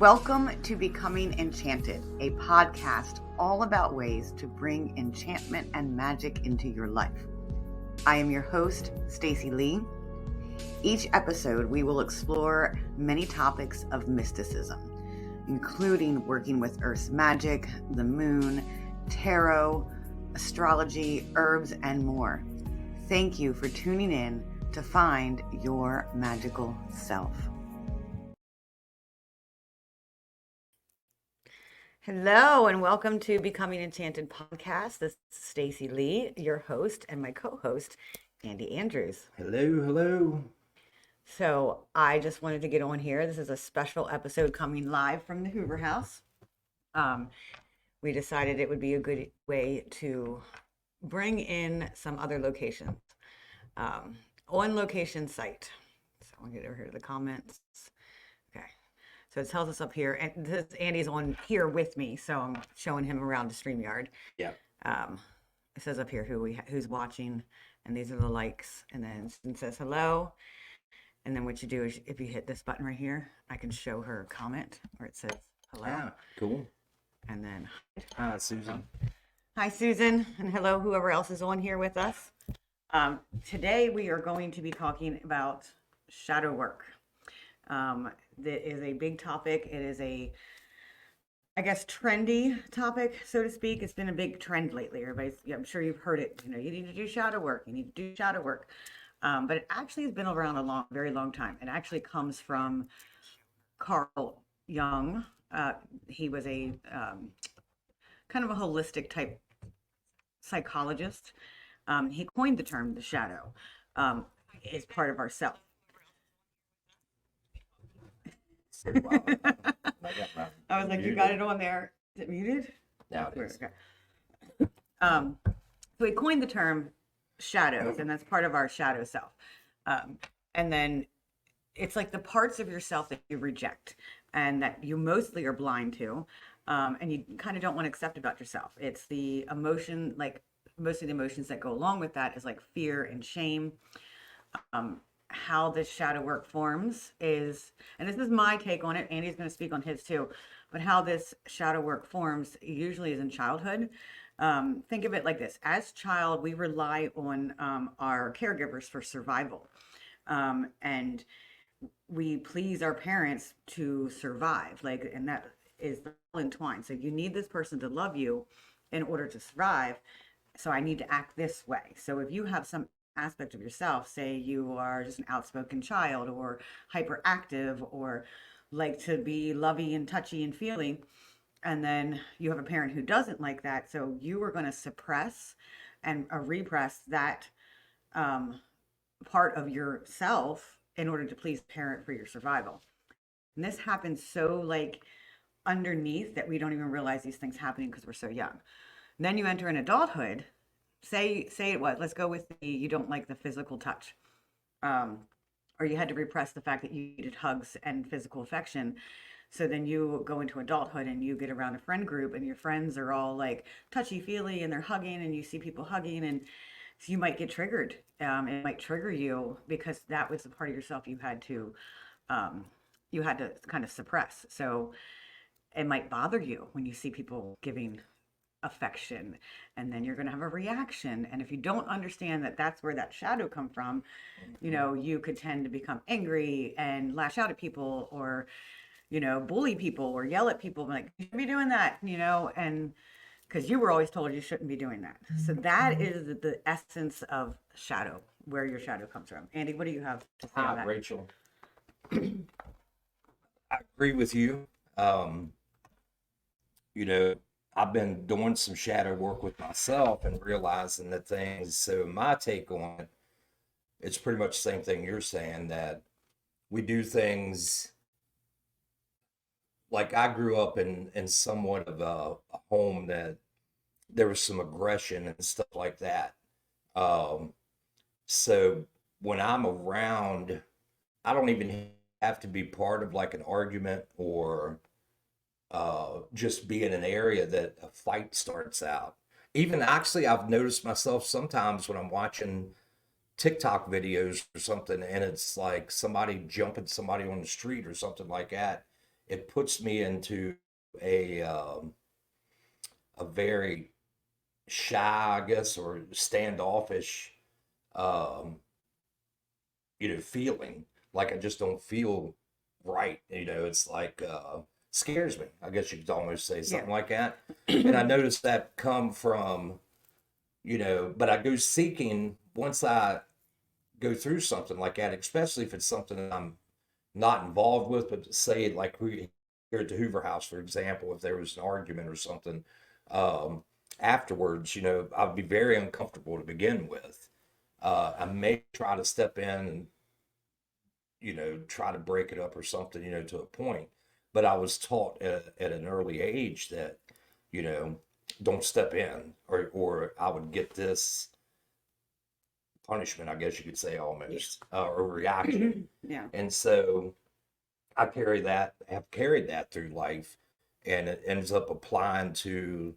Welcome to Becoming Enchanted, a podcast all about ways to bring enchantment and magic into your life. I am your host, Stacy Lee. Each episode, we will explore many topics of mysticism, including working with Earth's magic, the moon, tarot, astrology, herbs, and more. Thank you for tuning in to find your magical self. Hello and welcome to Becoming Enchanted podcast. This is Stacy Lee, your host, and my co-host, Andy Andrews. Hello. So I just wanted to get on here. This is a special episode coming live from the Hoover House. We decided it would be a good way to bring in some other locations. On location site. So I'll get over here to the comments. Okay. So it tells us up here, and this Andy's on here with me, so I'm showing him around the StreamYard. Yeah. It says up here who's watching, and these are the likes, and then it says hello. And then what you do is if you hit this button right here, I can show her a comment where it says hello. Yeah, cool. And then Hi, Susan. hi, Susan, and hello, whoever else is on here with us. Today we are going to be talking about shadow work. That is a big topic. It is a, I guess, trendy topic, so to speak. It's been a big trend lately. I'm sure you've heard it. You know, you need to do shadow work. You need to do shadow work. But it actually has been around a very long time. It actually comes from Carl Jung. He was a kind of a holistic type psychologist. He coined the term the shadow is part of ourself. I got I was like, you got it on there. Is it muted? Now it is. Okay. So he coined the term shadows, and that's part of our shadow self. And then it's like the parts of yourself that you reject and that you mostly are blind to, and you kind of don't want to accept about yourself. It's the emotion, like most of the emotions that go along with that is like fear and shame. How this shadow work forms is, and this is my take on it, Andy's going to speak on his too, but how this shadow work forms usually is in childhood. Think of it like this. As child, we rely on our caregivers for survival. And we please our parents to survive. And that is all entwined. So you need this person to love you in order to survive. So I need to act this way. So if you have some aspect of yourself, say you are just an outspoken child or hyperactive or like to be lovey and touchy and feely, and then you have a parent who doesn't like that, so you are going to suppress and repress that part of yourself in order to please the parent for your survival. And this happens so like underneath that we don't even realize these things happening because we're so young. And then you enter in adulthood. Say it was, let's go with you don't like the physical touch. Or you had to repress the fact that you needed hugs and physical affection. So then you go into adulthood and you get around a friend group and your friends are all like touchy-feely and they're hugging and you see people hugging, and so you might get triggered. It might trigger you because that was the part of yourself you had to kind of suppress. So it might bother you when you see people giving affection, and then you're going to have a reaction, and if you don't understand that that's where that shadow come from, you know, you could tend to become angry and lash out at people, or you know, bully people or yell at people like, you shouldn't be doing that, you know, and because you were always told you shouldn't be doing that. So that is the essence of shadow, where your shadow comes from. Andy, what do you have to say on that? Rachel. I agree with you. You know, I've been doing some shadow work with myself and realizing the things. So my take on it, it's pretty much the same thing you're saying, that we do things like I grew up in somewhat of a home that there was some aggression and stuff like that. So when I'm around, I don't even have to be part of like an argument or just be in an area that a fight starts out. Even actually, I've noticed myself sometimes when I'm watching TikTok videos or something, and it's like somebody jumping somebody on the street or something like that. it puts me into a very shy, I guess, or standoffish, um, feeling like I just don't feel right. It's like scares me. I guess you could almost say Yeah. something like that. And I noticed that come from, but I go seeking once I go through something like that, especially if it's something that I'm not involved with, but say like here at the Hoover House, for example, if there was an argument or something, um, afterwards, I'd be very uncomfortable to begin with. I may try to step in and, try to break it up or something, to a point. But I was taught at an early age that, you know, don't step in, or I would get this punishment, I guess you could say, almost, or reaction. Yeah. And so have carried that through life, and it ends up applying to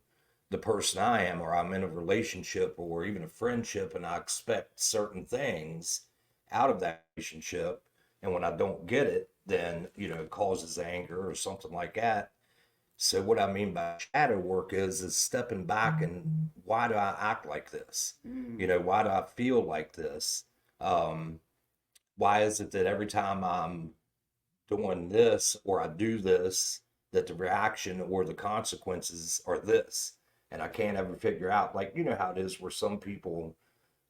the person I am, or I'm in a relationship or even a friendship, and I expect certain things out of that relationship. And when I don't get it, then, it causes anger or something like that. So what I mean by shadow work is stepping back and why do I act like this? Why do I feel like this? Um, why is it that every time I'm doing this or I do this, that the reaction or the consequences are this? And I can't ever figure out, like, how it is where some people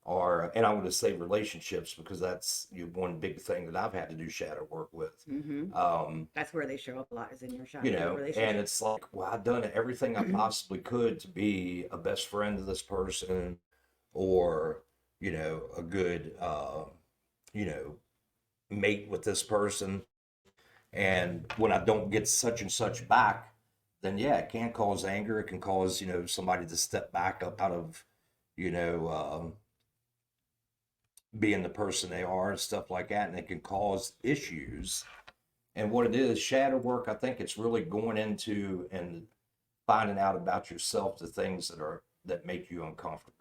are, and I want to say relationships because that's one big thing that I've had to do shadow work with. That's where they show up a lot, is in your shadow And relationship. it's like, well, I've done everything I possibly could to be a best friend to this person, or, a good, you know, mate with this person. And when I don't get such and such back, then yeah, it can cause anger. It can cause, somebody to step back up out of, you know, being the person they are and stuff like that. And it can cause issues. And what it is, shadow work, I think it's really going into and finding out about yourself, the things that make you uncomfortable.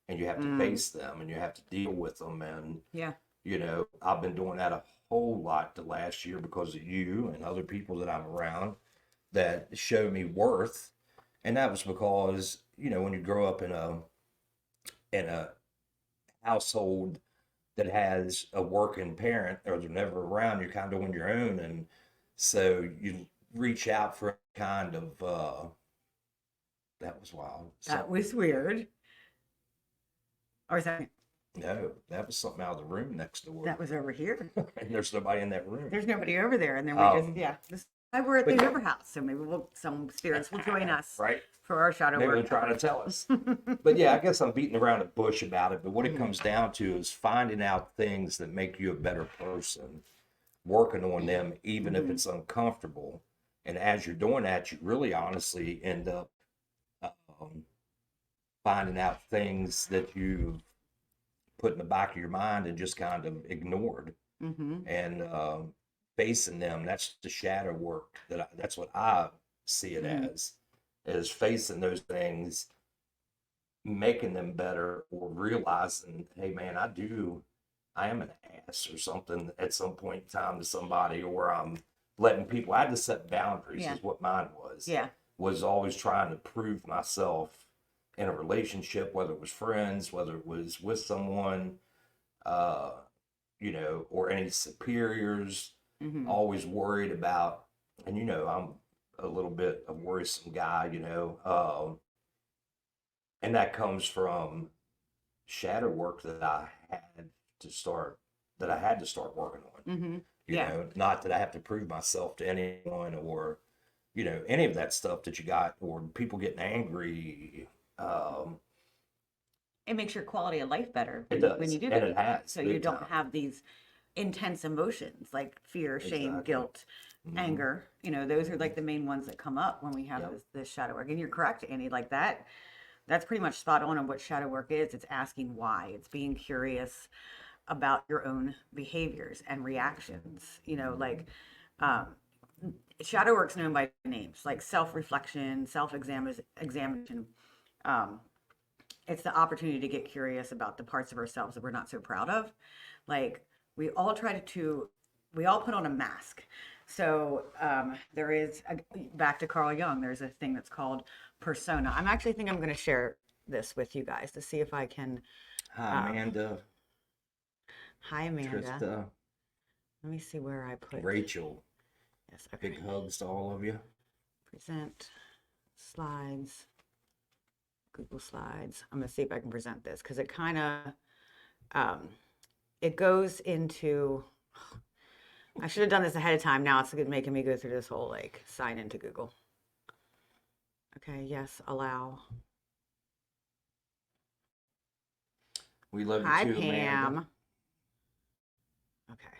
And you have to face them and you have to deal with them. And, Yeah. I've been doing that a whole lot the last year because of you and other people that I'm around that show me worth. And that was because, when you grow up in a household that has a working parent or they're never around, you're kind of on your own. And so you reach out for kind of, that was wild. That was weird. Or is that No, that was something out of the room next door. that was over here? And there's nobody in that room. There's nobody over there, and then we just this is why we're at the but- Hoover House. So maybe some spirits will join us Right. for our shadow Maybe they're work. trying to tell us. But yeah, I guess I'm beating around the bush about it. But what it comes down to is finding out things that make you a better person, working on them, even if it's uncomfortable. And as you're doing that, you really honestly end up finding out things that you've put in the back of your mind and just kind of ignored. And facing them. That's the shadow work that's what I see it as, is facing those things, making them better, or realizing, hey man, I am an ass or something at some point in time to somebody, or I'm letting people, I had to set boundaries Yeah. is what mine was. Yeah. Was always trying to prove myself in a relationship, whether it was friends, whether it was with someone, or any superiors, always worried about, and I'm a little bit of worrisome guy, and that comes from shadow work that I had to start working on. Yeah. Not that I have to prove myself to anyone, or, any of that stuff that you got, or people getting angry. It makes your quality of life better It when does, you do and that. it has, So you big don't time. have these intense emotions like fear, shame, Exactly. guilt, anger. Those are like the main ones that come up when we have Yep. this shadow work. And you're correct, Annie, like that. That's pretty much spot on what shadow work is. It's asking why. It's being curious about your own behaviors and reactions. Shadow work's known by names like self-reflection, self-examination. Um, it's the opportunity to get curious about the parts of ourselves that we're not so proud of. Like we all try we all put on a mask So there is back to Carl Jung. There's a thing that's called persona. I'm actually think I'm going to share this with you guys to see if I can. Hi, Um, Amanda, Hi, Amanda. Trista, Let me see where I put. Rachel. Yes. Okay. Big hugs to all of you. Present slides. Google Slides. I'm going to see if I can present this because it kind of it goes into. I should have done this ahead of time. Now it's making me go through this whole like sign into Google. Okay, yes, allow. We love you Hi, too, Amanda. Pam. Okay,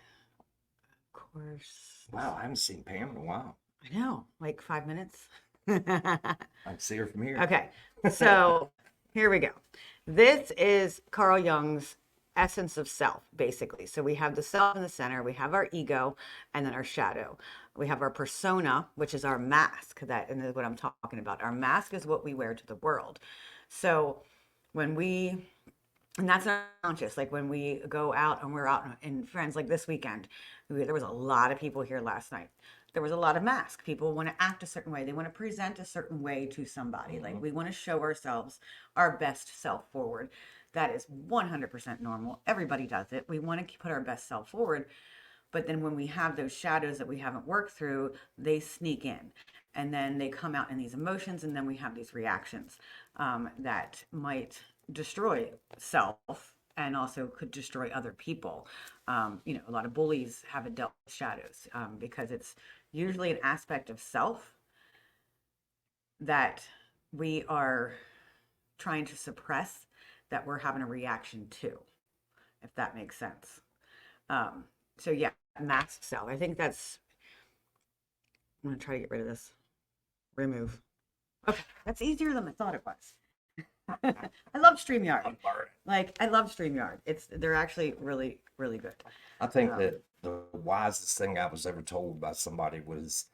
of course. Wow, I haven't seen Pam in a while. I know, like 5 minutes. I can see her from here. Okay, so here we go. This is Carl Jung's essence of self, basically. So we have the self in the center, we have our ego, and then our shadow. We have our persona, which is our mask. That and is what I'm talking about. Our mask is what we wear to the world. So when we and that's not conscious. Like when we go out and we're out and friends like this weekend, there was a lot of people here last night. There was a lot of masks. People want to act a certain way. They want to present a certain way to somebody. Like we want to show ourselves our best self forward. That is 100% normal. Everybody does it. We want to put our best self forward. But then when we have those shadows that we haven't worked through, they sneak in and then they come out in these emotions. And then we have these reactions that might destroy self and also could destroy other people. A lot of bullies haven't dealt with shadows because it's usually an aspect of self that we are trying to suppress that we're having a reaction to, if that makes sense. So yeah, mask self. I think that's, I'm gonna try to get rid of this. Remove. Okay, that's easier than I thought it was. I love StreamYard. Like I love StreamYard. They're actually really, really good. I think that the wisest thing I was ever told by somebody was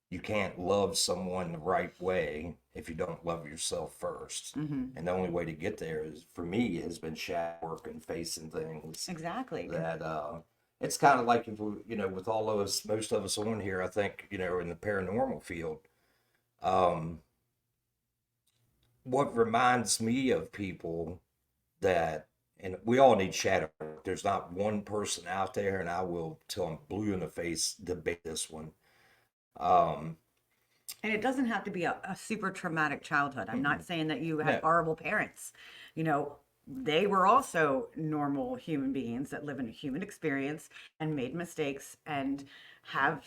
you can't love someone the right way if you don't love yourself 1st. And the only way to get there is, for me, has been shadow work and facing things Exactly. that it's kind of like if we, with all of us, most of us on here, I think, in the paranormal field, what reminds me of people that, and we all need shadow work. There's not one person out there, and I will, till I'm blue in the face, debate this one. And it doesn't have to be a super traumatic childhood. I'm not saying that you had No. horrible parents. They were also normal human beings that live in a human experience and made mistakes and have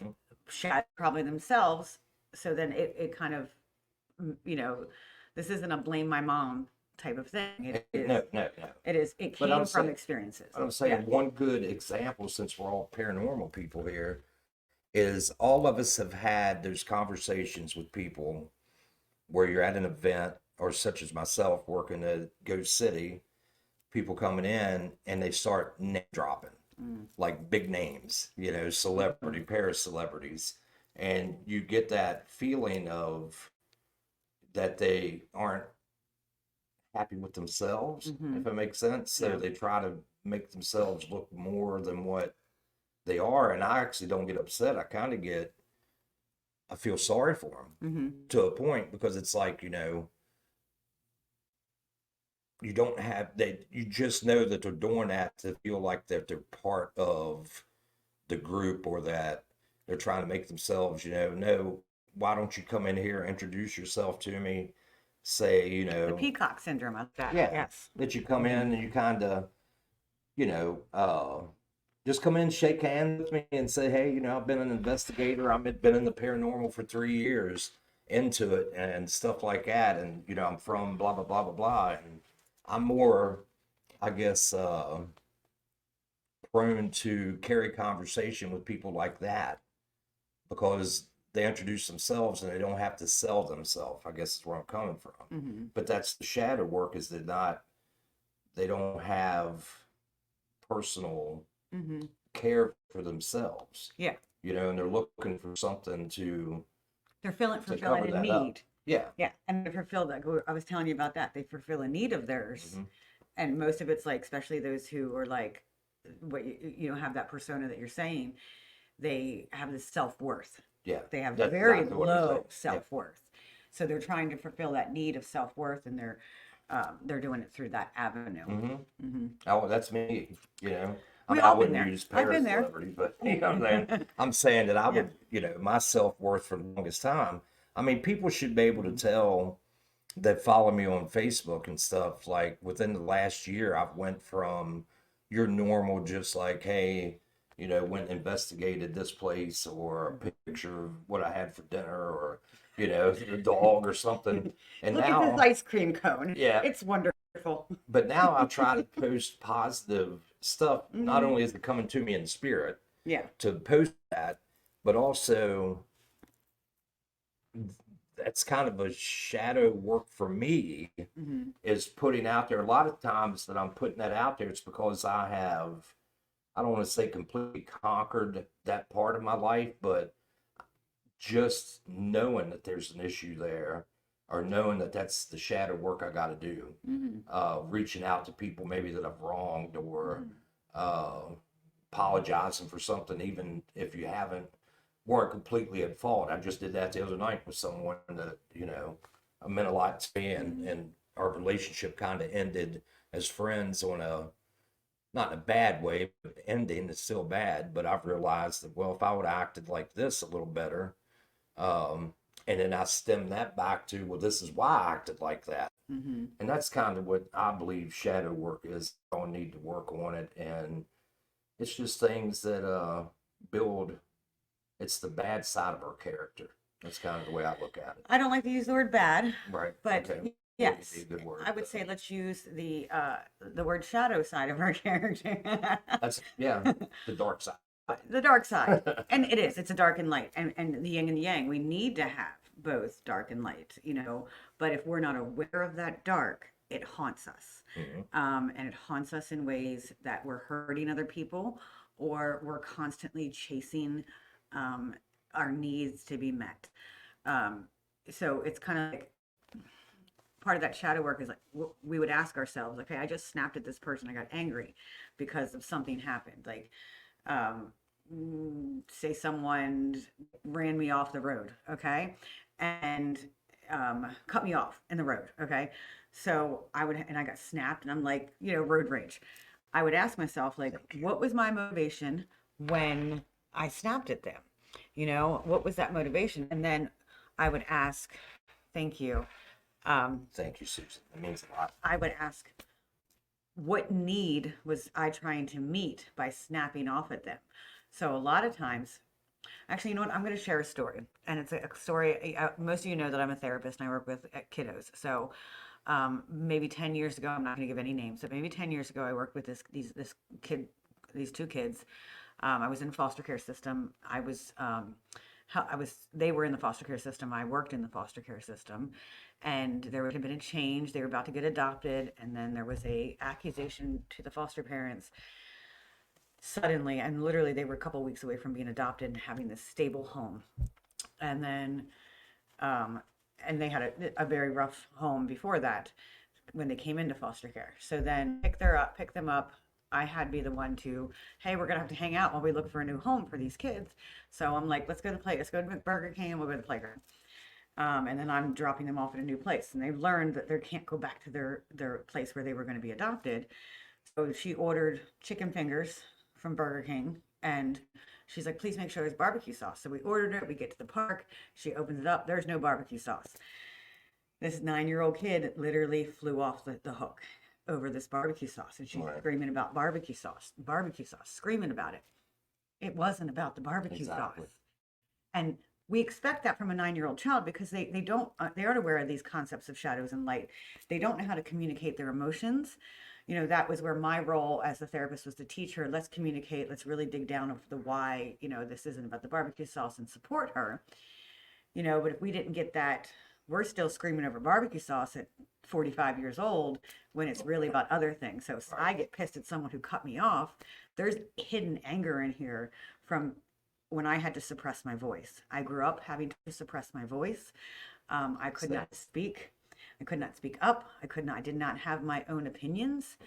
shattered probably themselves. So then it kind of, this isn't a blame my mom type of thing. It is. No. It But I'm came from saying- experiences. I'm saying one good example, since we're all paranormal people here, is all of us have had those conversations with people where you're at an event, or such as myself working at Ghost City, people coming in and they start name dropping, like big names, celebrity, Paris celebrities. And you get that feeling of that they aren't happy with themselves, if it makes sense. So they try to make themselves look more than what they are. And I actually don't get upset. I feel sorry for them to a point, because it's like, you don't have that, you just know that they're doing that to feel like that they're part of the group, or that they're trying to make themselves, no, why don't you come in here, introduce yourself to me, say, The peacock syndrome of that. yeah, Yes. that you come in and you kind of, just come in, shake hands with me, and say, hey, I've been an investigator. I've been in the paranormal for 3 years, into it and stuff like that. And, I'm from blah, blah, blah, blah, blah. And I'm more, I guess, prone to carry conversation with people like that, because they introduce themselves and they don't have to sell themselves, I guess is where I'm coming from. But that's the shadow work, is they don't have personal care for themselves. Yeah. And they're looking for something to They're cover fulfilling a that need. up. Yeah. Yeah, and they fulfill that. I was telling you about that. They fulfill a need of theirs, and most of it's like, especially those who are like, what you have that persona that you're saying. they have this self-worth. Yeah, They have that's very exactly what I'm saying. low Yeah. self-worth. So they're trying to fulfill that need of self-worth, and they're doing it through that avenue. Mm-hmm. Oh, that's me. I We mean, I all been wouldn't there. use I've been parent there. celebrity, but you know what I'm saying? I'm saying that I Yeah. would, my self-worth for the longest time. I mean, people should be able to tell that follow me on Facebook and stuff. Like within the last year, I've went from your normal, just like, hey, went and investigated this place, or a picture of what I had for dinner, or the dog or something. And Look at this now, ice cream cone. yeah, It's wonderful. but now I try to post positive stuff. Not only is it coming to me in spirit Yeah. to post that, but also that's kind of a shadow work for me, is putting out there. A lot of times that I'm putting that out there, it's because I don't want to say completely conquered that part of my life, but just knowing that there's an issue there, or knowing that that's the shadow work I got to do, reaching out to people maybe that I've wronged, or uh, apologizing for something, even if you weren't completely at fault. I just did that the other night with someone that I meant a lot to me, and our relationship kind of ended as friends on a not in a bad way, but the ending is still bad. But I've realized that, well, if I would have acted like this a little better, and then I stem that back to, well, this is why I acted like that. And that's kind of what I believe shadow work is. I don't need to work on it. And it's just things that build, it's the bad side of our character. That's kind of the way I look at it. I don't like to use the word bad, Right. but Okay. yes, Maybe a good word, I would but say let's use the word shadow side of our character. that's, yeah, the dark side. The dark side. And it is, it's a dark and light, and the yin and the yang. We need to have both dark and light, but if we're not aware of that dark, it haunts us. And it haunts us in ways that we're hurting other people, or we're constantly chasing our needs to be met. So it's kind of like part of that shadow work is like we would ask ourselves, okay, I just snapped at this person, I got angry because of something happened, like um, say someone ran me off the road, okay, and cut me off in the road, okay. So I got snapped, and I'm like, road rage. I would ask myself, like, what was my motivation when I snapped at them? What was that motivation? And then I would ask, thank you. Thank you, Susan. It means a lot. I would ask, what need was I trying to meet by snapping off at them? So a lot of times, actually, you know what? I'm going to share a story, and it's a story. Most of you know that I'm a therapist and I work with kiddos. So maybe 10 years ago, I'm not going to give any names, but maybe 10 years ago, I worked with these two kids. I was in foster care system. They were in the foster care system. I worked in the foster care system, and there had been a change. They were about to get adopted, and then there was a accusation to the foster parents suddenly, and literally they were a couple weeks away from being adopted and having this stable home. And then, and they had a very rough home before that when they came into foster care. So then pick them up. I had to be the one to, hey, we're gonna have to hang out while we look for a new home for these kids. So I'm like, let's go to Burger King, and we'll go to the playground. And then I'm dropping them off at a new place, and they've learned that they can't go back to their place where they were going to be adopted. So she ordered chicken fingers from Burger King, and she's like, please make sure there's barbecue sauce. So we ordered it. We get to the park. She opens it up. There's no barbecue sauce. This 9-year-old kid literally flew off the hook over this barbecue sauce, and she's screaming about barbecue sauce, screaming about it. It wasn't about the barbecue sauce. And we expect that from a 9-year-old child, because they aren't aware of these concepts of shadows and light. They don't know how to communicate their emotions. That was where my role as the therapist was to teach her, let's communicate, let's really dig down of the why, this isn't about the barbecue sauce, and support her. But if we didn't get that, we're still screaming over barbecue sauce at 45 years old when it's really about other things. So if I get pissed at someone who cut me off, there's hidden anger in here from when I had to suppress my voice. I grew up having to suppress my voice. I could not speak. I could not speak up. I did not have my own opinions.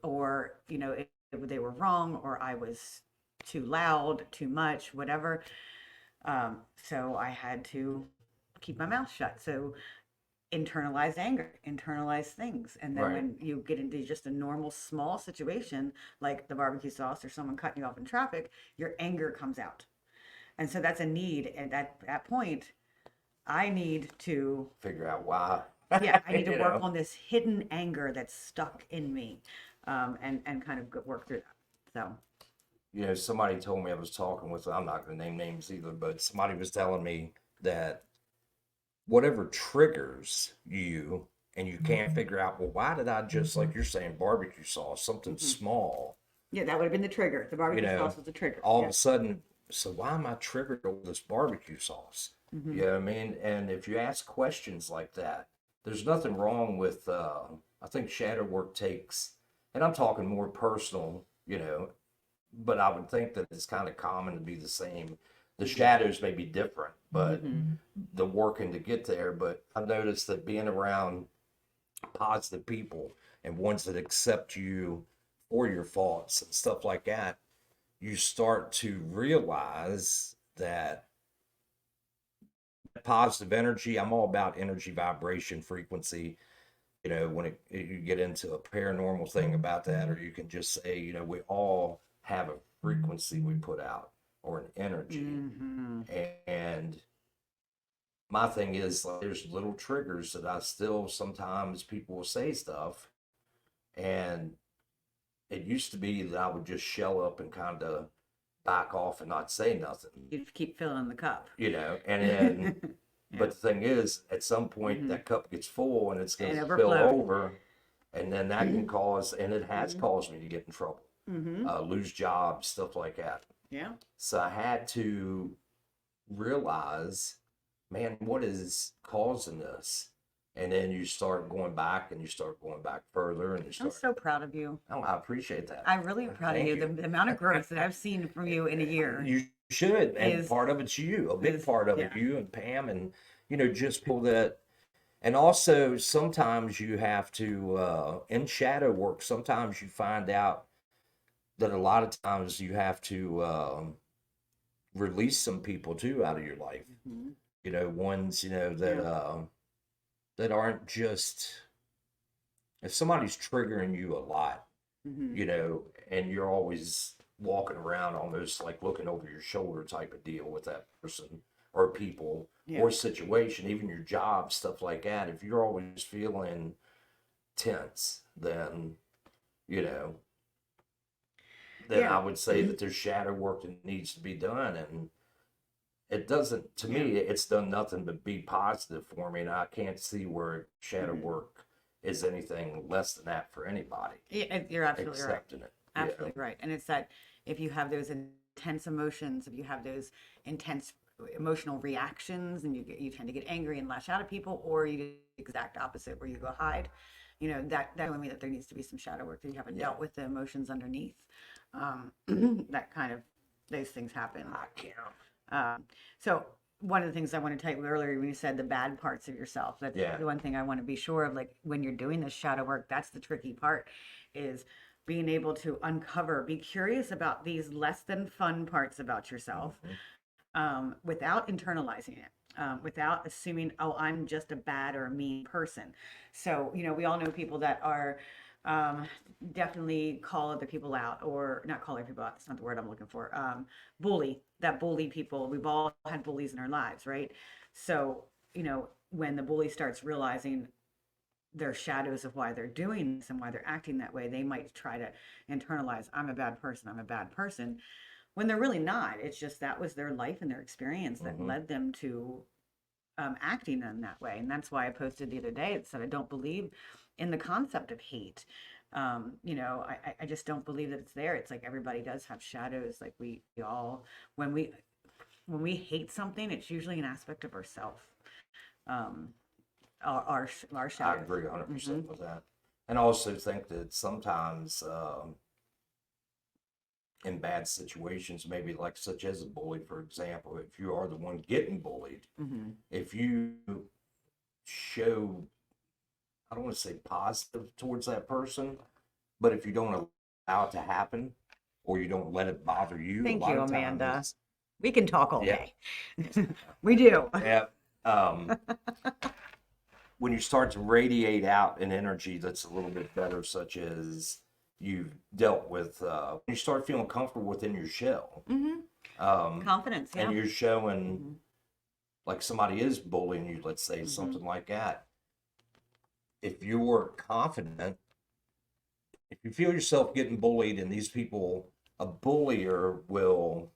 Or, if they were wrong, or I was too loud, too much, whatever. So I had to keep my mouth shut. So internalize anger, internalize things. And then Right. when you get into just a normal small situation like the barbecue sauce or someone cutting you off in traffic, your anger comes out. And so that's a need. And at that point, I need to, Figure out why. yeah, I need to You work know. on this hidden anger that's stuck in me, and kind of work through that. So, You know, somebody told me I was talking with, I'm not going to name names either, but somebody was telling me that whatever triggers you and you can't figure out, well, why did I just, like you're saying, barbecue sauce, something mhm. small, Yeah, that would have been the trigger. The you barbecue know, sauce was the trigger. all of Yeah. a sudden, so why am I triggered over this barbecue sauce? Hmm. You know what I mean? And if you ask questions like that, there's nothing wrong with, I think shadow work takes, and I'm talking more personal, you know, but I would think that it's kind of common to be the same. The shadows may be different, but Hmm. the working to get there. But I've noticed that being around positive people and ones that accept you for your faults and stuff like that, you start to realize that positive energy, I'm all about energy, vibration, frequency. You know, when you get into a paranormal thing about that, or you can just say, you know, we all have a frequency we put out or an energy. Hmm. And my thing is, like, there's little triggers that I still sometimes people will say stuff. And it used to be that I would just shell up and kind of back off and not say nothing, You keep filling the cup. you know, and then, Yeah. but the thing is, at some point Hmm. that cup gets full and it's going And to spill overflowed. over. And then that can cause, and it has Hmm. caused me to get in trouble, Hmm. lose jobs, stuff like that. Yeah. So I had to realize, man, what is causing this? And then you start going back and you start going back further and you I'm start, so proud of you. oh, I appreciate that. I'm really proud of Thank you. you. The amount of growth that I've seen from you in a year You should. And is part of it's you, a big is part of it, yeah. you and Pam, and, you know, just people that, and also sometimes you have to, in shadow work, sometimes you find out that a lot of times you have to release some people too out of your life. Hmm. You know, ones you know that Yeah. that aren't just if somebody's triggering you a lot, Hmm. you know, and you're always walking around almost like looking over your shoulder type of deal with that person or people Yeah. or situation, even your job, stuff like that. If you're always feeling tense, then you know then Yeah. I would say that there's shadow work that needs to be done. And it doesn't, to Yeah. me, it's done nothing but be positive for me. And I can't see where shadow Hmm. work is anything less than that for anybody Yeah, you're absolutely right. accepting it. Yeah. Absolutely right. And it's that if you have those intense emotions, if you have those intense emotional reactions, and you tend to get angry and lash out at people, or you do the exact opposite where you go hide, that telling me that there needs to be some shadow work that you haven't Yeah. dealt with the emotions underneath. That kind of those things happen. I can't. So one of the things I want to tell you earlier when you said the bad parts of yourself, that's Yeah. the one thing I want to be sure of. Like when you're doing this shadow work, that's the tricky part, is being able to uncover, be curious about these less than fun parts about yourself, Mhm. without internalizing it. Without assuming, oh, I'm just a bad or a mean person. So, we all know people that are um, definitely call other people out, or not call other people out. That's not the word I'm looking for. Bully people. We've all had bullies in our lives, right? So, when the bully starts realizing their shadows of why they're doing this and why they're acting that way, they might try to internalize, I'm a bad person, I'm a bad person, when they're really not. It's just that was their life and their experience that Mhm. led them to acting in that way. And that's why I posted the other day. It said, I don't believe in the concept of hate. I just don't believe that it's there. It's like everybody does have shadows. Like we all, when we hate something, it's usually an aspect of ourself, um, our I shadows. agree Hmm. 100% with that. And I also think that sometimes in bad situations, maybe like such as a bully, for example, if you are the one getting bullied, Hmm. if you show, I don't want to say positive towards that person, but if you don't allow it to happen, or you don't let it bother you. Thank A lot you, of Amanda. times, We can talk all yeah, day. We do. yeah. Um, when you start to radiate out an energy that's a little bit better, such as you've dealt with, when you start feeling comfortable within your shell, Hmm. um, Confidence, and yeah. you're showing Hmm. like somebody is bullying you, let's say Hmm. something like that. If you're confident, if you feel yourself getting bullied, and these people, a bullier will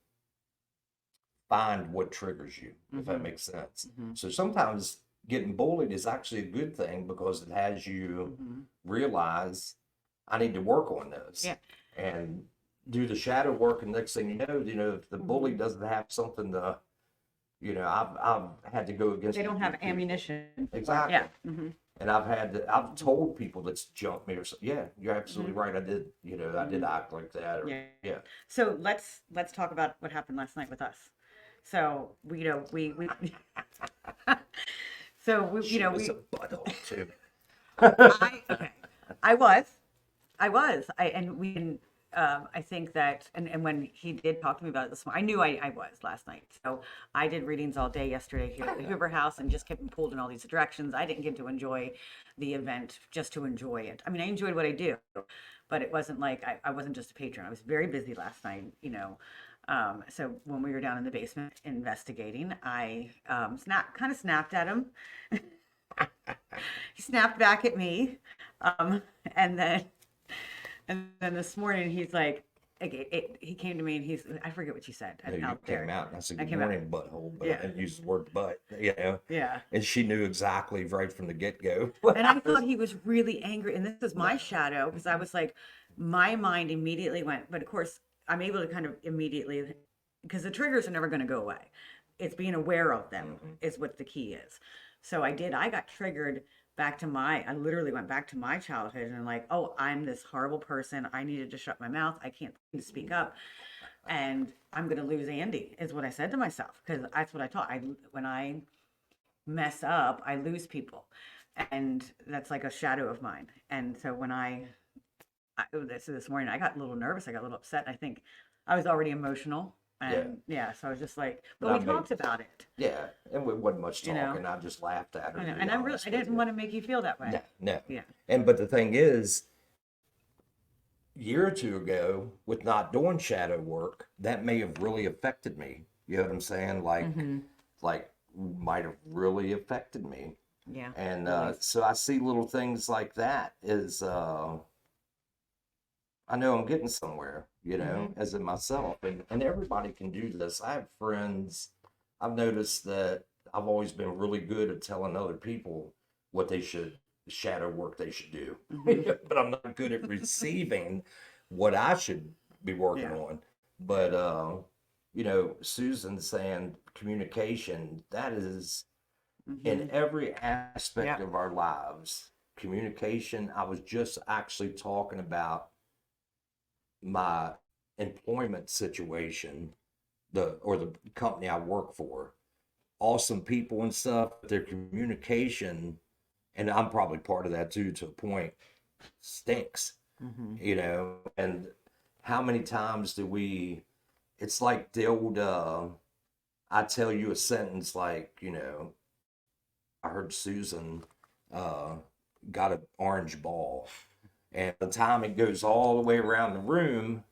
find what triggers you, if that Hmm. makes sense. Hmm. So sometimes getting bullied is actually a good thing because it has you Hmm. realize I need to work on this Yeah. and do the shadow work. And next thing you know, if the bully Hmm. doesn't have something to, I've had to go against They a don't few have people. ammunition for it. Exactly. Yeah. Hmm. And I've told people that's jumped me or so. Yeah, you're absolutely Hmm. right. I did Hmm. act like that. Or Yeah. yeah, So let's talk about what happened last night with us. So we so she was a butthole too. I okay. I was. I was. And we I think that and when he did talk to me about it this morning, I knew I was last night. So I did readings all day yesterday here at the Hoover House and just kept being pulled in all these directions. I didn't get to enjoy the event just to enjoy it. I mean, I enjoyed what I do, but it wasn't like I wasn't just a patron. I was very busy last night, you know. So when we were down in the basement investigating, I kind of snapped at him. He snapped back at me, um, and then and then this morning he's like he came to me and I forget what you said No, you out came there. out and I said, I "Good came out. morning, butthole," but I Yeah, didn't use the word "butt," yeah. and she knew exactly right from the get-go. And I thought he was really angry. And this is No. my shadow because I was like, my mind immediately went, but of course, I'm able to kind of immediately, because the triggers are never going to go away. It's being aware of them Mhm. is what the key is. So I got triggered I literally went back to my childhood and like, oh, I'm this horrible person. I needed to shut my mouth. I can't speak up. And I'm going to lose Andy, is what I said to myself. Because that's what I taught. When I mess up, I lose people. And that's like a shadow of mine. And so this morning, I got a little nervous. I got a little upset. I think I was already emotional. Yeah, And yeah, so I was just like, but but we I made talked about it, yeah, and we wasn't much you know. talking. I just laughed at her, I to know. be And honest I with didn't you. want to make you feel that No, way. no. Yeah. And but the thing is, a year or two ago, with not doing shadow work, that may have really affected me. You know what I'm saying? Mm-hmm. Like might have really affected me. Yeah. And Always. so I see little things like that is I know I'm getting somewhere, Mm-hmm. as in myself. And everybody can do this. I have friends. I've noticed that I've always been really good at telling other people what they should, shadow work they should do. Mm-hmm. But I'm not good at receiving what I should be working Yeah. on. But Susan saying communication, that is in Mm-hmm. every aspect Yeah. of our lives. Communication, I was just actually talking about my employment situation, the company I work for. Awesome people and stuff, but their communication, and I'm probably part of that too, to a point, stinks, Mm-hmm. and how many times do we, it's like the old, I tell you a sentence like, I heard Susan uh, got an orange ball. And by the time it goes all the way around the room,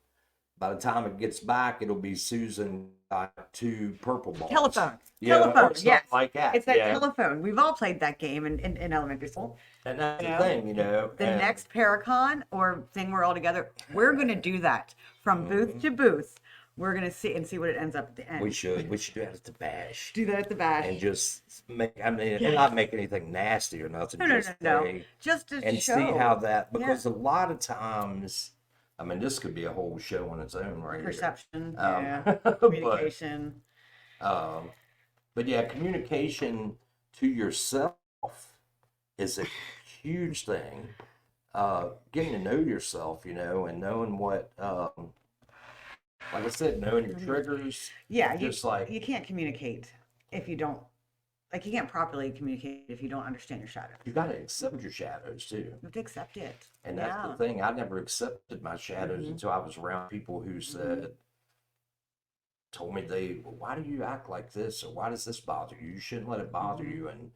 by the time it gets back, it'll be Susan got two purple balls. Telephone. Yeah, Telephone. or Yes. something like that. It's that Yeah. telephone. We've all played that game in elementary school. And that's You the know, thing, the and next Paracon or thing we're all together, we're going to do that from booth mhm, to booth. We're going to see what it ends up at the we end. should we should do that at the bash Do that at the bash. and just make, I mean, and Yes. not make anything nasty or nothing, No, no, just no, no. say Just to and see how show. that, Yeah. because a lot of times, I mean, this could be a whole show on its own right here. Perception. Um, Yeah. but Communication. um, but yeah, communication to yourself is a huge thing. Getting to know yourself, and knowing what, like I said, knowing your triggers, Yeah. just like, You can't communicate if you don't Like you can't properly communicate if you don't understand your shadow. You got to accept your shadows too. You have to accept it. And that's the Yeah. thing. I never accepted my shadows Mhm. until I was around people who said, told me well, why do you act like this? Or why does this bother you? You shouldn't let it bother you. And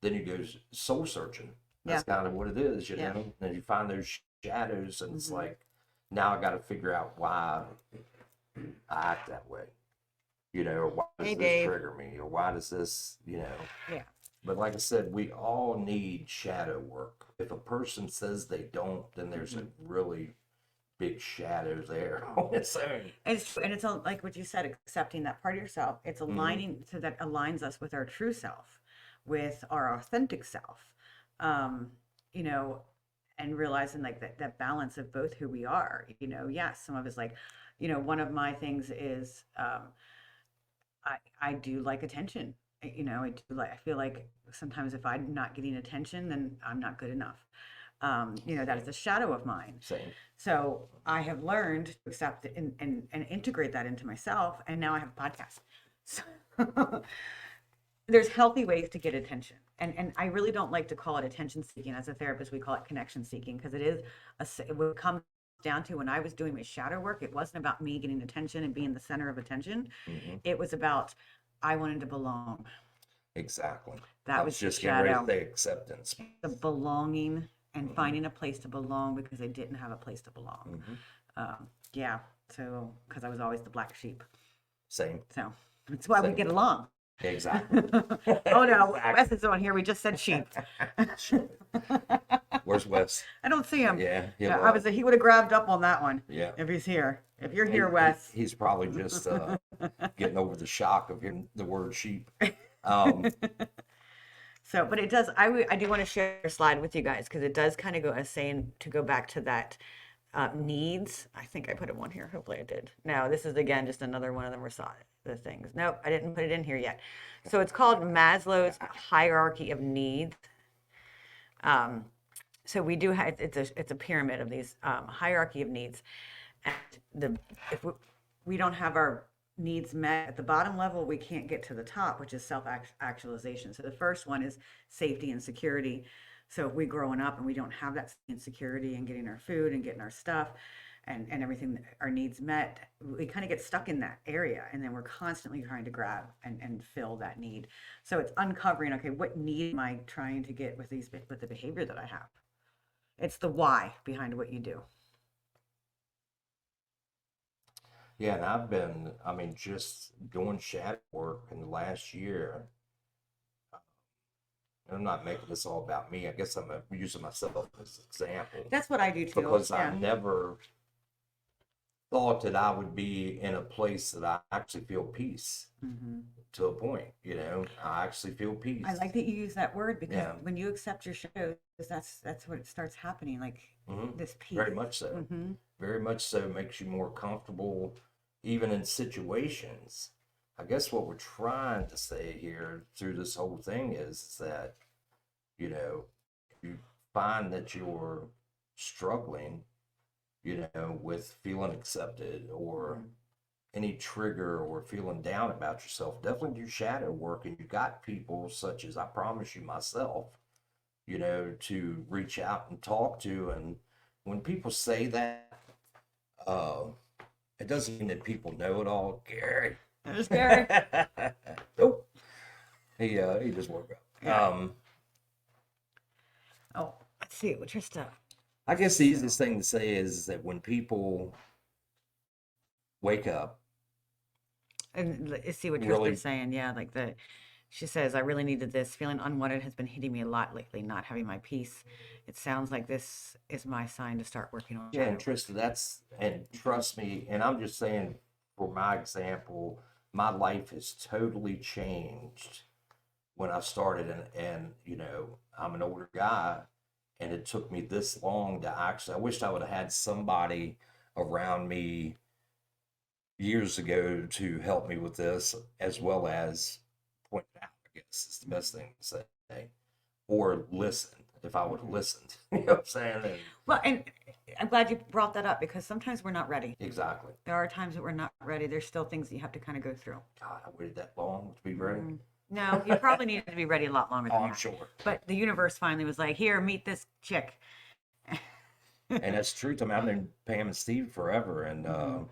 then you go soul searching. That's Yeah. kind of what it is, you Yeah. know? And you find those shadows, and it's like, now I got to figure out why I act that way, you know, or why does Hey, this Dave. trigger me? Or why does this, you know? Yeah. But like I said, we all need shadow work. If a person says they don't, then there's a really big shadow there on its own. And it's like what you said, accepting that part of yourself. It's aligning so that aligns us with our true self, with our authentic self. Um, you know, and realizing like that balance of both who we are. You know, yes, some of it's like, you know, one of my things is I do like attention. You know, I feel like sometimes if I'm not getting attention, then I'm not good enough. You know, that is a shadow of mine. Same. So I have learned to accept it and integrate that into myself. And now I have a podcast. So there's healthy ways to get attention. And I really don't like to call it attention seeking. As a therapist, we call it connection seeking because it is it would come down to when I was doing my shadow work, it wasn't about me getting attention and being the center of attention. It was about I wanted to belong. Exactly. That I was was the just getting ready to shadow. say acceptance. The belonging and finding a place to belong because I didn't have a place to belong. Yeah. So, because I was always the black sheep. Same. So that's why we Same. get along. Exactly. Oh no, Exactly. Wes is on here. We just said sheep. Where's Wes? I don't see him. Yeah, He would have grabbed up on that one. Yeah. If he's here. If you're here, Wes. He's probably just getting over the shock of hearing the word sheep. So, but it does, I do want to share a slide with you guys because it does kind of go as saying to go back to that needs. I think I put it one here. Hopefully I did. No, this is again just another one of them the things. Nope, I didn't put it in here yet. So it's called Maslow's hierarchy of needs. So we do have it's a pyramid of these hierarchy of needs, and if we don't have our needs met at the bottom level, we can't get to the top, which is self-actualization. So the first one is safety and security. So if we growing up and we don't have that security and getting our food and getting our stuff and everything, our needs met, we kind of get stuck in that area. And then we're constantly trying to grab and fill that need. So it's uncovering, okay, what need am I trying to get with the behavior that I have? It's the why behind what you do. Yeah, and I mean, just doing shadow work in the last year. And I'm not making this all about me. I guess I'm using myself as an example That's what I do too. because Yeah. I never thought that I would be in a place that I actually feel peace to a point. You know, I actually feel peace. I like that you use that word because Yeah. when you accept your shadows, that's what it starts happening. Like this peace. Very much so. Very much so. Makes you more comfortable, even in situations. I guess what we're trying to say here through this whole thing is that, you know, you find that you're struggling, you know, with feeling accepted or any trigger or feeling down about yourself, definitely do shadow work. And you got people such as I promise you myself, you know, to reach out and talk to. And when people say that, it doesn't mean that people know it all. Gary. There's Gary. Oh, he just woke up. Yeah. Oh, let's see. What's your stuff? I guess the easiest thing to say is that when people wake up, And let's see what Really- Tristan's saying. Yeah, like she says, I really needed this. Feeling unwanted has been hitting me a lot lately, not having my peace. It sounds like this is my sign to start working on yeah, and shadow. Trista, and trust me, and I'm just saying, for my example, my life has totally changed when I started, and you know, I'm an older guy, and it took me this long to actually, I wished I would have had somebody around me years ago to help me with this, as well as point it out, I guess is the best thing to say, or listen. If I would have listened, you know what I'm saying? And Well, and I'm glad you brought that up because sometimes we're not ready. exactly. There are times that we're not ready. There's still things that you have to kind of go through. God, I waited that long to be ready. No, you probably needed to be ready a lot longer Oh, than I'm that. sure. But the universe finally was like, here, meet this chick. And that's true. I mean, I've known Pam and Steve forever, and Hmm.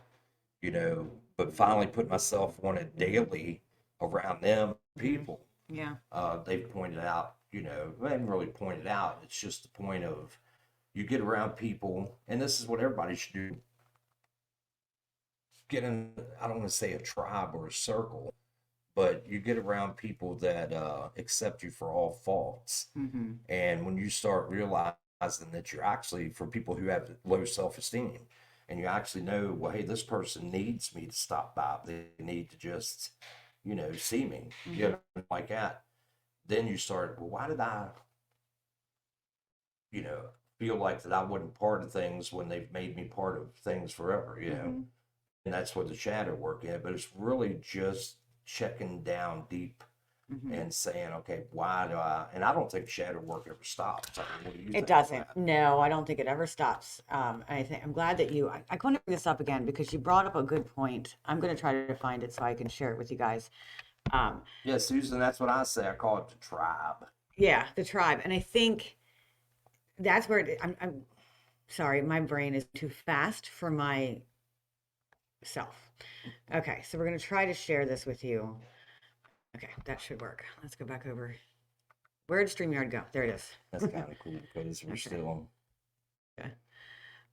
you know, but finally put myself on it daily around them Hmm. people. Yeah. They've pointed out, you know, they haven't really pointed out. It's just the point of you get around people, and this is what everybody should do. Get in, I don't want to say a tribe or a circle, but you get around people that accept you for all faults. Hmm. And when you start realizing that you're actually, for people who have low self esteem, and you actually know, well, hey, this person needs me to stop by. They need to just, you know, see me, you Hmm. know, like that. Then you start, well, why did I, you know, feel like that I wasn't part of things when they've made me part of things forever, you know? Hmm. And that's what the shadow work is. But it's really just checking down deep Hmm. and saying, okay, why do I? And I don't think shadow work ever stops. I mean, what do you It think on doesn't. that? No, I don't think it ever stops. I think I'm glad that I want to bring this up again because you brought up a good point. I'm going to try to find it so I can share it with you guys. Um, Yeah, Susan, that's what I say. I call it the tribe. yeah, the tribe, and I think that's where I'm sorry, my brain is too fast for my self. Okay, so we're going to try to share this with you. Okay, that should work. Let's go back over. Where did StreamYard go? There it is. That's kind of cool because we're Okay. still, Okay.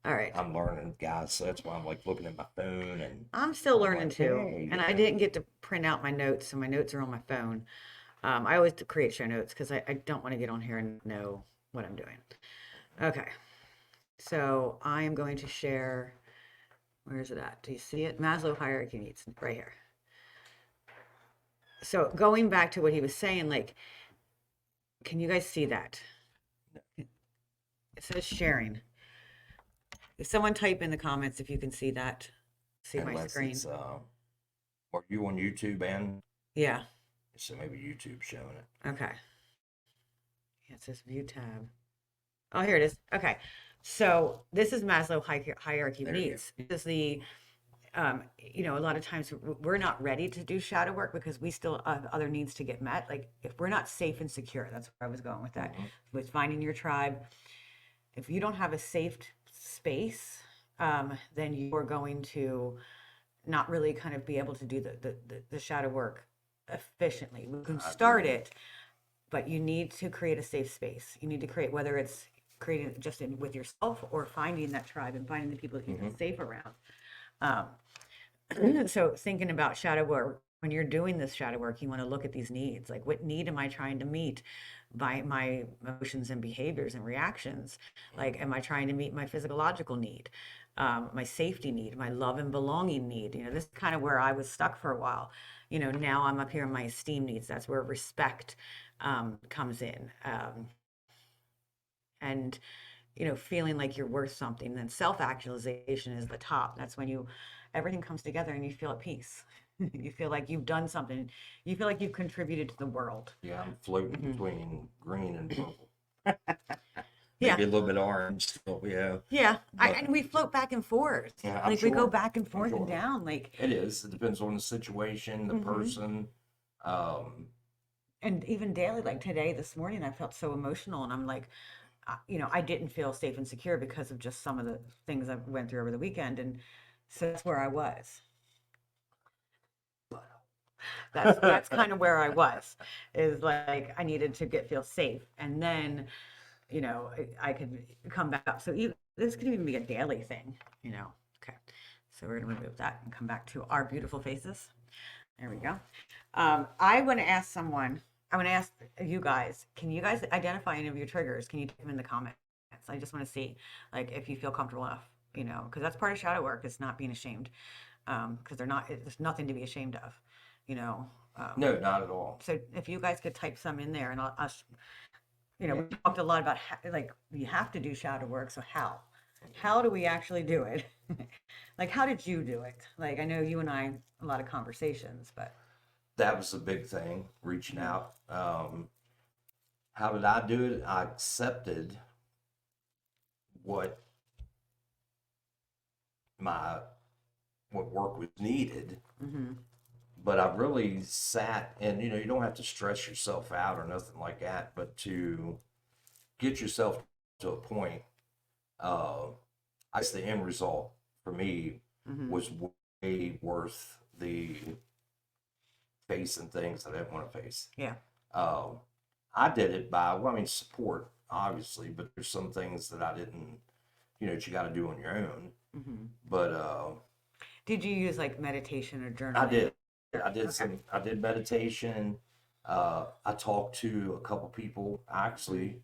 All right. I'm learning, guys. So that's why I'm like looking at my phone and I'm still I'm learning like, too, hey, and you I know, didn't get to print out my notes, so my notes are on my phone. I always create show notes because I don't want to get on here and know what I'm doing. Okay, so I am going to share. Where is it at? Do you see it? Maslow hierarchy needs right here. So going back to what he was saying, like, can you guys see that? It says sharing. If someone type in the comments if you can see that, see my unless screen. it's, are you on YouTube and Yeah. so maybe YouTube showing it. Okay. Yeah, it says view tab. Oh, here it is. Okay. So this is Maslow hierarchy of There you needs. This is the, a lot of times we're not ready to do shadow work because we still have other needs to get met. Like if we're not safe and secure, that's where I was going with go. that. With finding your tribe, if you don't have a safe space, then you're going to not really kind of be able to do the shadow work efficiently. We can I start agree. it, but you need to create a safe space. You need to create, whether it's creating it just with yourself or finding that tribe and finding the people that you feel Hmm. safe around. Um, so thinking about shadow work, when you're doing this shadow work, you want to look at these needs. Like, what need am I trying to meet by my emotions and behaviors and reactions? Like, am I trying to meet my physiological need, my safety need, my love and belonging need? This is kind of where I was stuck for a while. Now I'm up here in my esteem needs. That's where respect comes in. And feeling like you're worth something. Then self-actualization is the top. That's when everything comes together and you feel at peace. You feel like you've done something. You feel like you've contributed to the world. Yeah, I'm floating Hmm. between green and purple. Yeah. Maybe a little bit orange still, yeah. Yeah. But And we float back and forth. yeah, I'm Like we go sure. back and I'm forth and sure. down. Like, It is. It depends on the situation, the hmm person. Um, and even daily, like today, this morning, I felt so emotional and I'm like, I didn't feel safe and secure because of just some of the things I went through over the weekend. And so that's where I was. That's kind of where I was, is like I needed to feel safe, and then I could come back up. So this could even be a daily thing. Okay, so we're gonna remove that and come back to our beautiful faces. There we go. I want to ask someone. I want to ask you guys. Can you guys identify any of your triggers? Can you type them in the comments? I just want to see, like, if you feel comfortable enough. Because that's part of shadow work. Is not being ashamed. Because there's nothing to be ashamed of. You know. Um, no, not at all. so if you guys could type some in there, and we talked a lot about like you have to do shadow work. So how do we actually do it? Like, how did you do it? Like, I know you and I a lot of conversations, but. That was a big thing, reaching Mhm. out. How did I do it? I accepted what my what work was needed, Mhm. but I really sat and, you don't have to stress yourself out or nothing like that, but to get yourself to a point, uh, I guess the end result for me Mm-hmm. was way worth the facing things that I didn't want to face. Yeah. Um, I did it by, well, I mean, support, obviously, but there's some things that I didn't, that you got to do on your own. Mm-hmm. But Did you use like meditation or I journaling? did. I did Okay. I did meditation. I talked to a couple people actually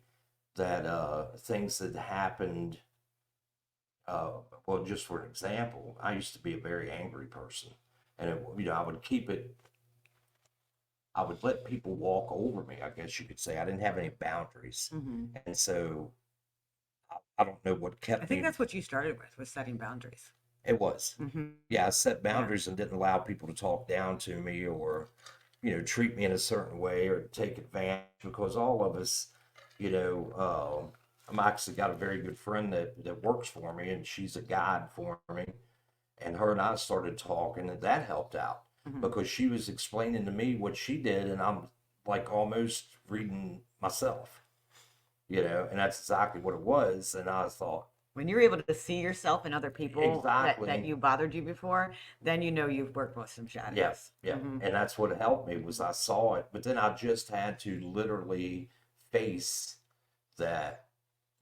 that things that happened. Uh, well, just for an example, I used to be a very angry person, and I would keep it. I would let people walk over me. I guess you could say I didn't have any boundaries, Mm-hmm. and so I don't know what I kept think me. that's what you started with, was setting boundaries. It was, Mm-hmm. yeah, I set Yeah. boundaries and didn't allow people to talk down to me or, treat me in a certain way or take advantage because all of us, I'm actually got a very good friend that works for me and she's a guide for me. And her and I started talking and that helped out Mm-hmm. because she was explaining to me what she did and I'm like almost reading myself, and that's exactly what it was. And I thought, When you're able to see yourself in other people that exactly. you bothered you before, then you know you've worked with some Yeah, shadows. yeah. Mm-hmm. And that's what helped me was I saw it, but then I just had to literally face that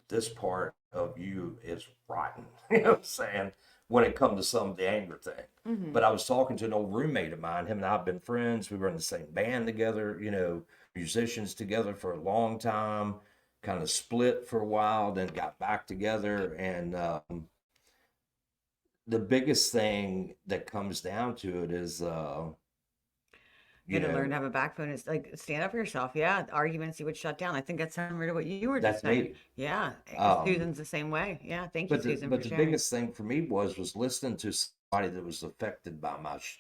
this part of you is rotten. You know what I'm saying? When it comes to some of the anger thing. Mm-hmm. But I was talking to an old roommate of mine. Him and I have been friends. We were in the same band together, musicians together for a long time, kind of split for a while, then got back together. And the biggest thing that comes down to it is, You you had to learn know, to have a backbone. It's like stand up for yourself. Yeah, arguments you would shut down. I think that's similar to what you were just that's saying. me. Yeah, Um, Susan's the same way. Yeah, thank you, but Susan, but for the sharing. biggest thing for me was listening to somebody that was affected by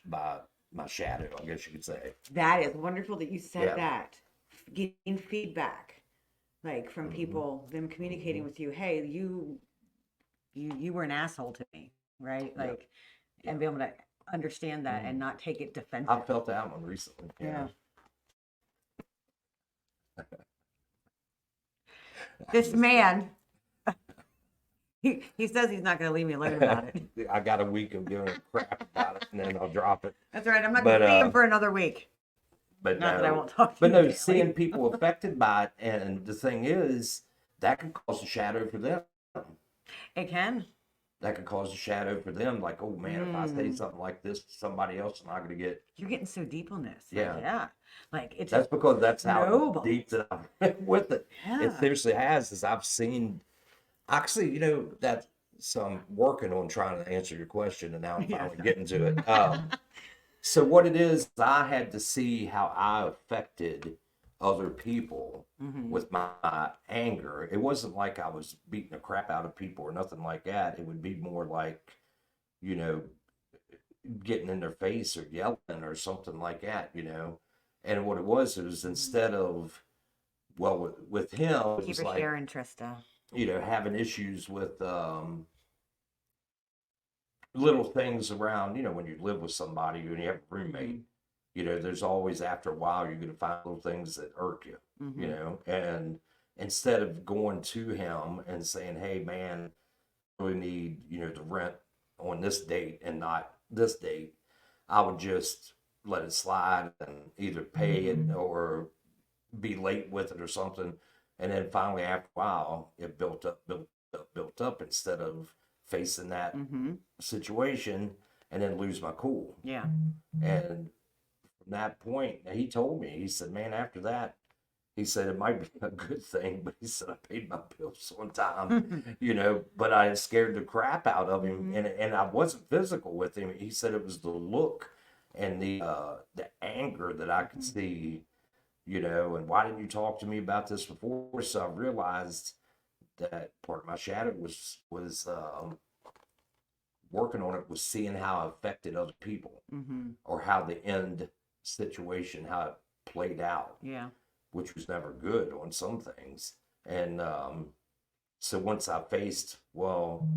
by my shadow, I guess you could say. That is wonderful that you said Yeah. that. Getting feedback, like from Hmm. people, them communicating Hmm. with you. Hey, you were an asshole to me, right? Yeah. Like, Yeah. and be able to understand that and Mm. not take it I defensive. felt that one recently. Yeah. Yeah. This man, he says he's not going to leave me alone about it. I got a week of giving a crap about it, and then I'll drop it. That's right. I'm not going But to see him for another week. Not that I no, won't talk to but you no, daily. seeing people affected by it, and the thing is, that can cause a shadow for them. It can. That could cause a shadow for them. Like, oh man, if I say Mm. something like this to somebody else, I'm not going to get. You're getting so deep on this. Like, Yeah, yeah. Like, it's that's just because that's how snowballs. deep that I'm with it. It Yeah. seriously has, as I've seen. Actually, that. So I'm working on trying to answer your question, and now I'm Yeah. finally getting to it. So what it is, I had to see how I affected other people Hmm. with my anger. It wasn't like I was beating the crap out of people or nothing like that. It would be more like, you know, getting in their face or yelling or something like that. And what it was Hmm. instead of, well, with him, it Thank you was for like, sharing, Trista. having issues with little things around, when you live with somebody and you have a roommate, Hmm. there's always after a while you're going to find little things that irk you, Hmm. and instead of going to him and saying, hey man, I really need, the rent on this date and not this date, I would just let it slide and either pay it or be late with it or something. And then finally, after a while, it built up instead of facing that Hmm. situation and then lose my cool. Yeah. And from that point, he told me, he said, man, after that, he said it might be a good thing, but he said I paid my bills on time, but I scared the crap out of him, Hmm. and I wasn't physical with him. He said it was the look and the anger that I could see, and why didn't you talk to me about this before? So I realized that part of my shadow was working on it, was seeing how it affected other people Hmm. or how the end situation, how it played out, Yeah. which was never good on some things. And so once I faced, well,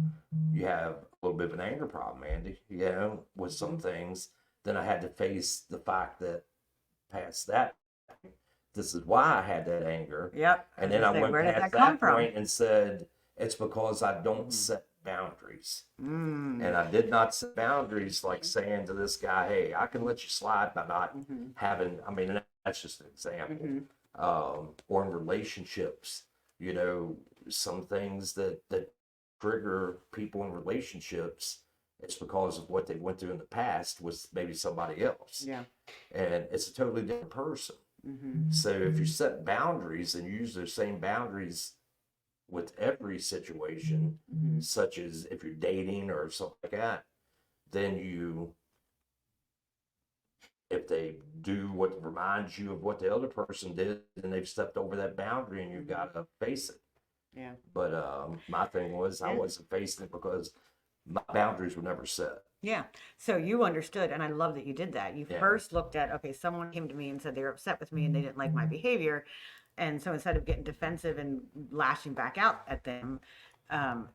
you have a little bit of an anger problem, Andy, with some things, then I had to face the fact that past that, this is why I had that anger. Yep. And was then I gonna say, went where did past that come that from? point and said, it's because I don't Mhm. set boundaries. Mm. And I did not set boundaries, like saying to this guy, hey, I can let you slide by not Mhm. having, I mean, that's just an example. Mhm. Or in relationships, you know, some things that trigger people in relationships, it's because of what they went through in the past with maybe somebody else. Yeah. And it's a totally different person. Mhm. So if you set boundaries and use those same boundaries with every situation, Mhm. such as if you're dating or something like that, then you, if they do what reminds you of what the other person did, then they've stepped over that boundary and you've got to face it. Yeah. But my thing was I Yeah. wasn't facing it because my boundaries were never set. Yeah. So you understood, and I love that you did that. You Yeah. first looked at, okay, someone came to me and said they were upset with me and they didn't like my behavior. And so instead of getting defensive and lashing back out at them,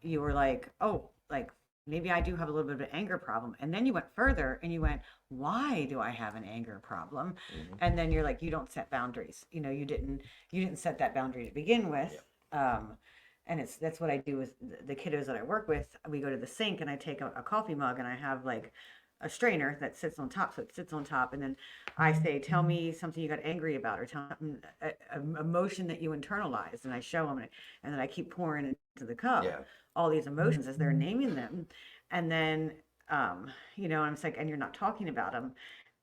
you were like, oh, like maybe I do have a little bit of an anger problem. And then you went further and you went, why do I have an anger problem? Mm-hmm. And then you're like, you don't set boundaries. You know, you didn't set that boundary to begin with. And that's what I do with the kiddos that I work with. We go to the sink and I take a coffee mug and I have like a strainer that sits on top, so it sits on top, and then I say, "Tell me something you got angry about, or tell me an emotion that you internalized," and I show them, and then I keep pouring into the cup Yeah. all these emotions as they're naming them, and then I'm just like, and you're not talking about them,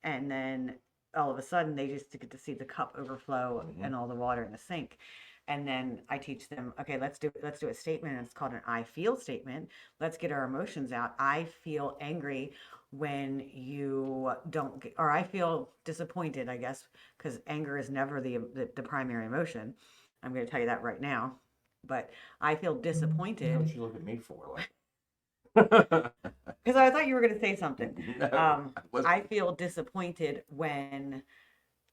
and then all of a sudden they just get to see the cup overflow Mm-hmm. and all the water in the sink. And then I teach them, okay, let's do a statement, and it's called an I feel statement. Let's get our emotions out. I feel angry when you don't get, or I feel disappointed, I guess, because anger is never the primary emotion. I'm going to tell you that right now. But I feel disappointed. What you look at me for? Like, because I thought you were going to say something. no, I feel disappointed when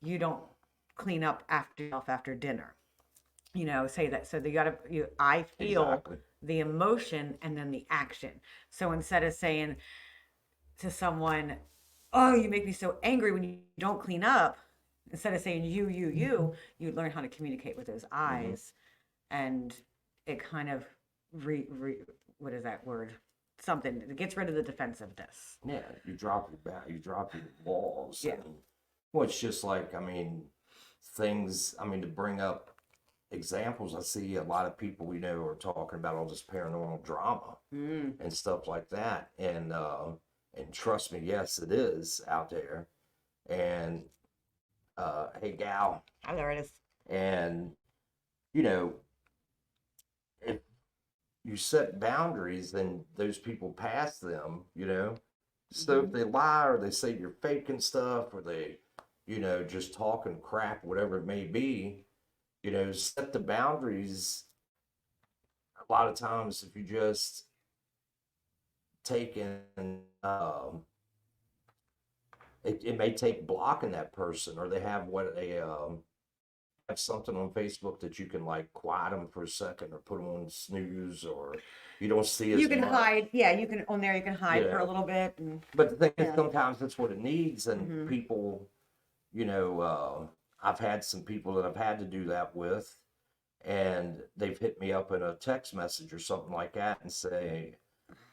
you don't clean up after yourself after dinner. Say that. So I feel exactly. the emotion and then the action. So instead of saying to someone, oh, you make me so angry when you don't clean up, instead of saying you learn how to communicate with those eyes. And it kind of what is that word? Something that gets rid of the defensiveness. Yeah, you drop your back, you drop your walls. Yeah. And, well, it's just like, I mean, things, I mean, to bring up examples, I see a lot of people we know are talking about all this paranormal drama and stuff like that. And trust me, yes, it is out there. And hey, gal. Oh, there it is. And, you know, if you set boundaries, then those people pass them, you know. So if they lie or they say you're faking stuff or they, just talking crap, whatever it may be, set the boundaries. A lot of times, if you just take in, it may take blocking that person, or they have have something on Facebook that you can like quiet them for a second or put them on snooze, or you don't see as You can much. hide. Yeah, you can on there. You can hide for a Yeah. little bit. And But the thing is, Yeah. sometimes that's what it needs, and Mhm. people, I've had some people that I've had to do that with, and they've hit me up in a text message or something like that and say,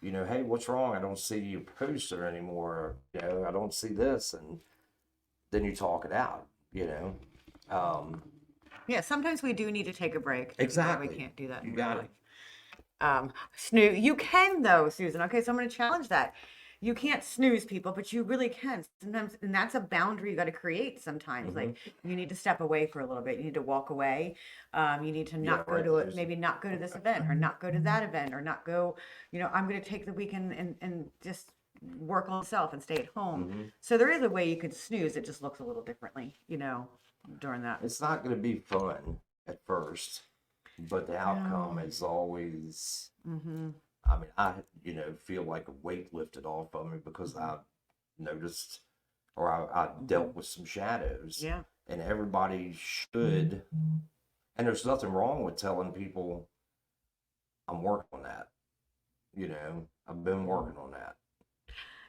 hey, what's wrong? I don't see you posted anymore. I don't see this, and then you talk it out. Yeah, sometimes we do need to take a break. Exactly. We can't do that You in got real it. life. Snooze. You can though, Susan. Okay, so I'm going to challenge that. You can't snooze people, but you really can sometimes, and that's a boundary you got to create. Sometimes, like you need to step away for a little bit. You need to walk away. You need to not go right, to it. Susan. Maybe not go to this event, or not go to that event, or not go. I'm going to take the weekend and just work on myself and stay at home. So there is a way you could snooze. It just looks a little differently, during that. It's not going to be fun at first, but the outcome is always. I mean, I feel like a weight lifted off of me because I noticed, or I dealt with some shadows. Yeah. And everybody should, and there's nothing wrong with telling people, I'm working on that. I've been working on that.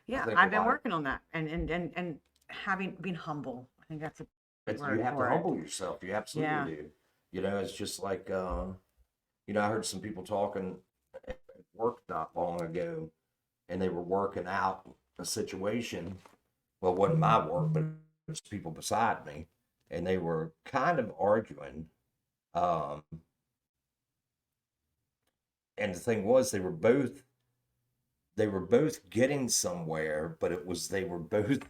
I Yeah, think a I've been lot of working on that and having being humble. I think that's a it's, you word have to for it. humble yourself. You absolutely Yeah. do. You know, it's just like I heard some people talking at work not long ago, and they were working out a situation. Well, it wasn't my work, but it was people beside me, and they were kind of arguing. Um, and the thing was, they were both getting somewhere, but it was they were both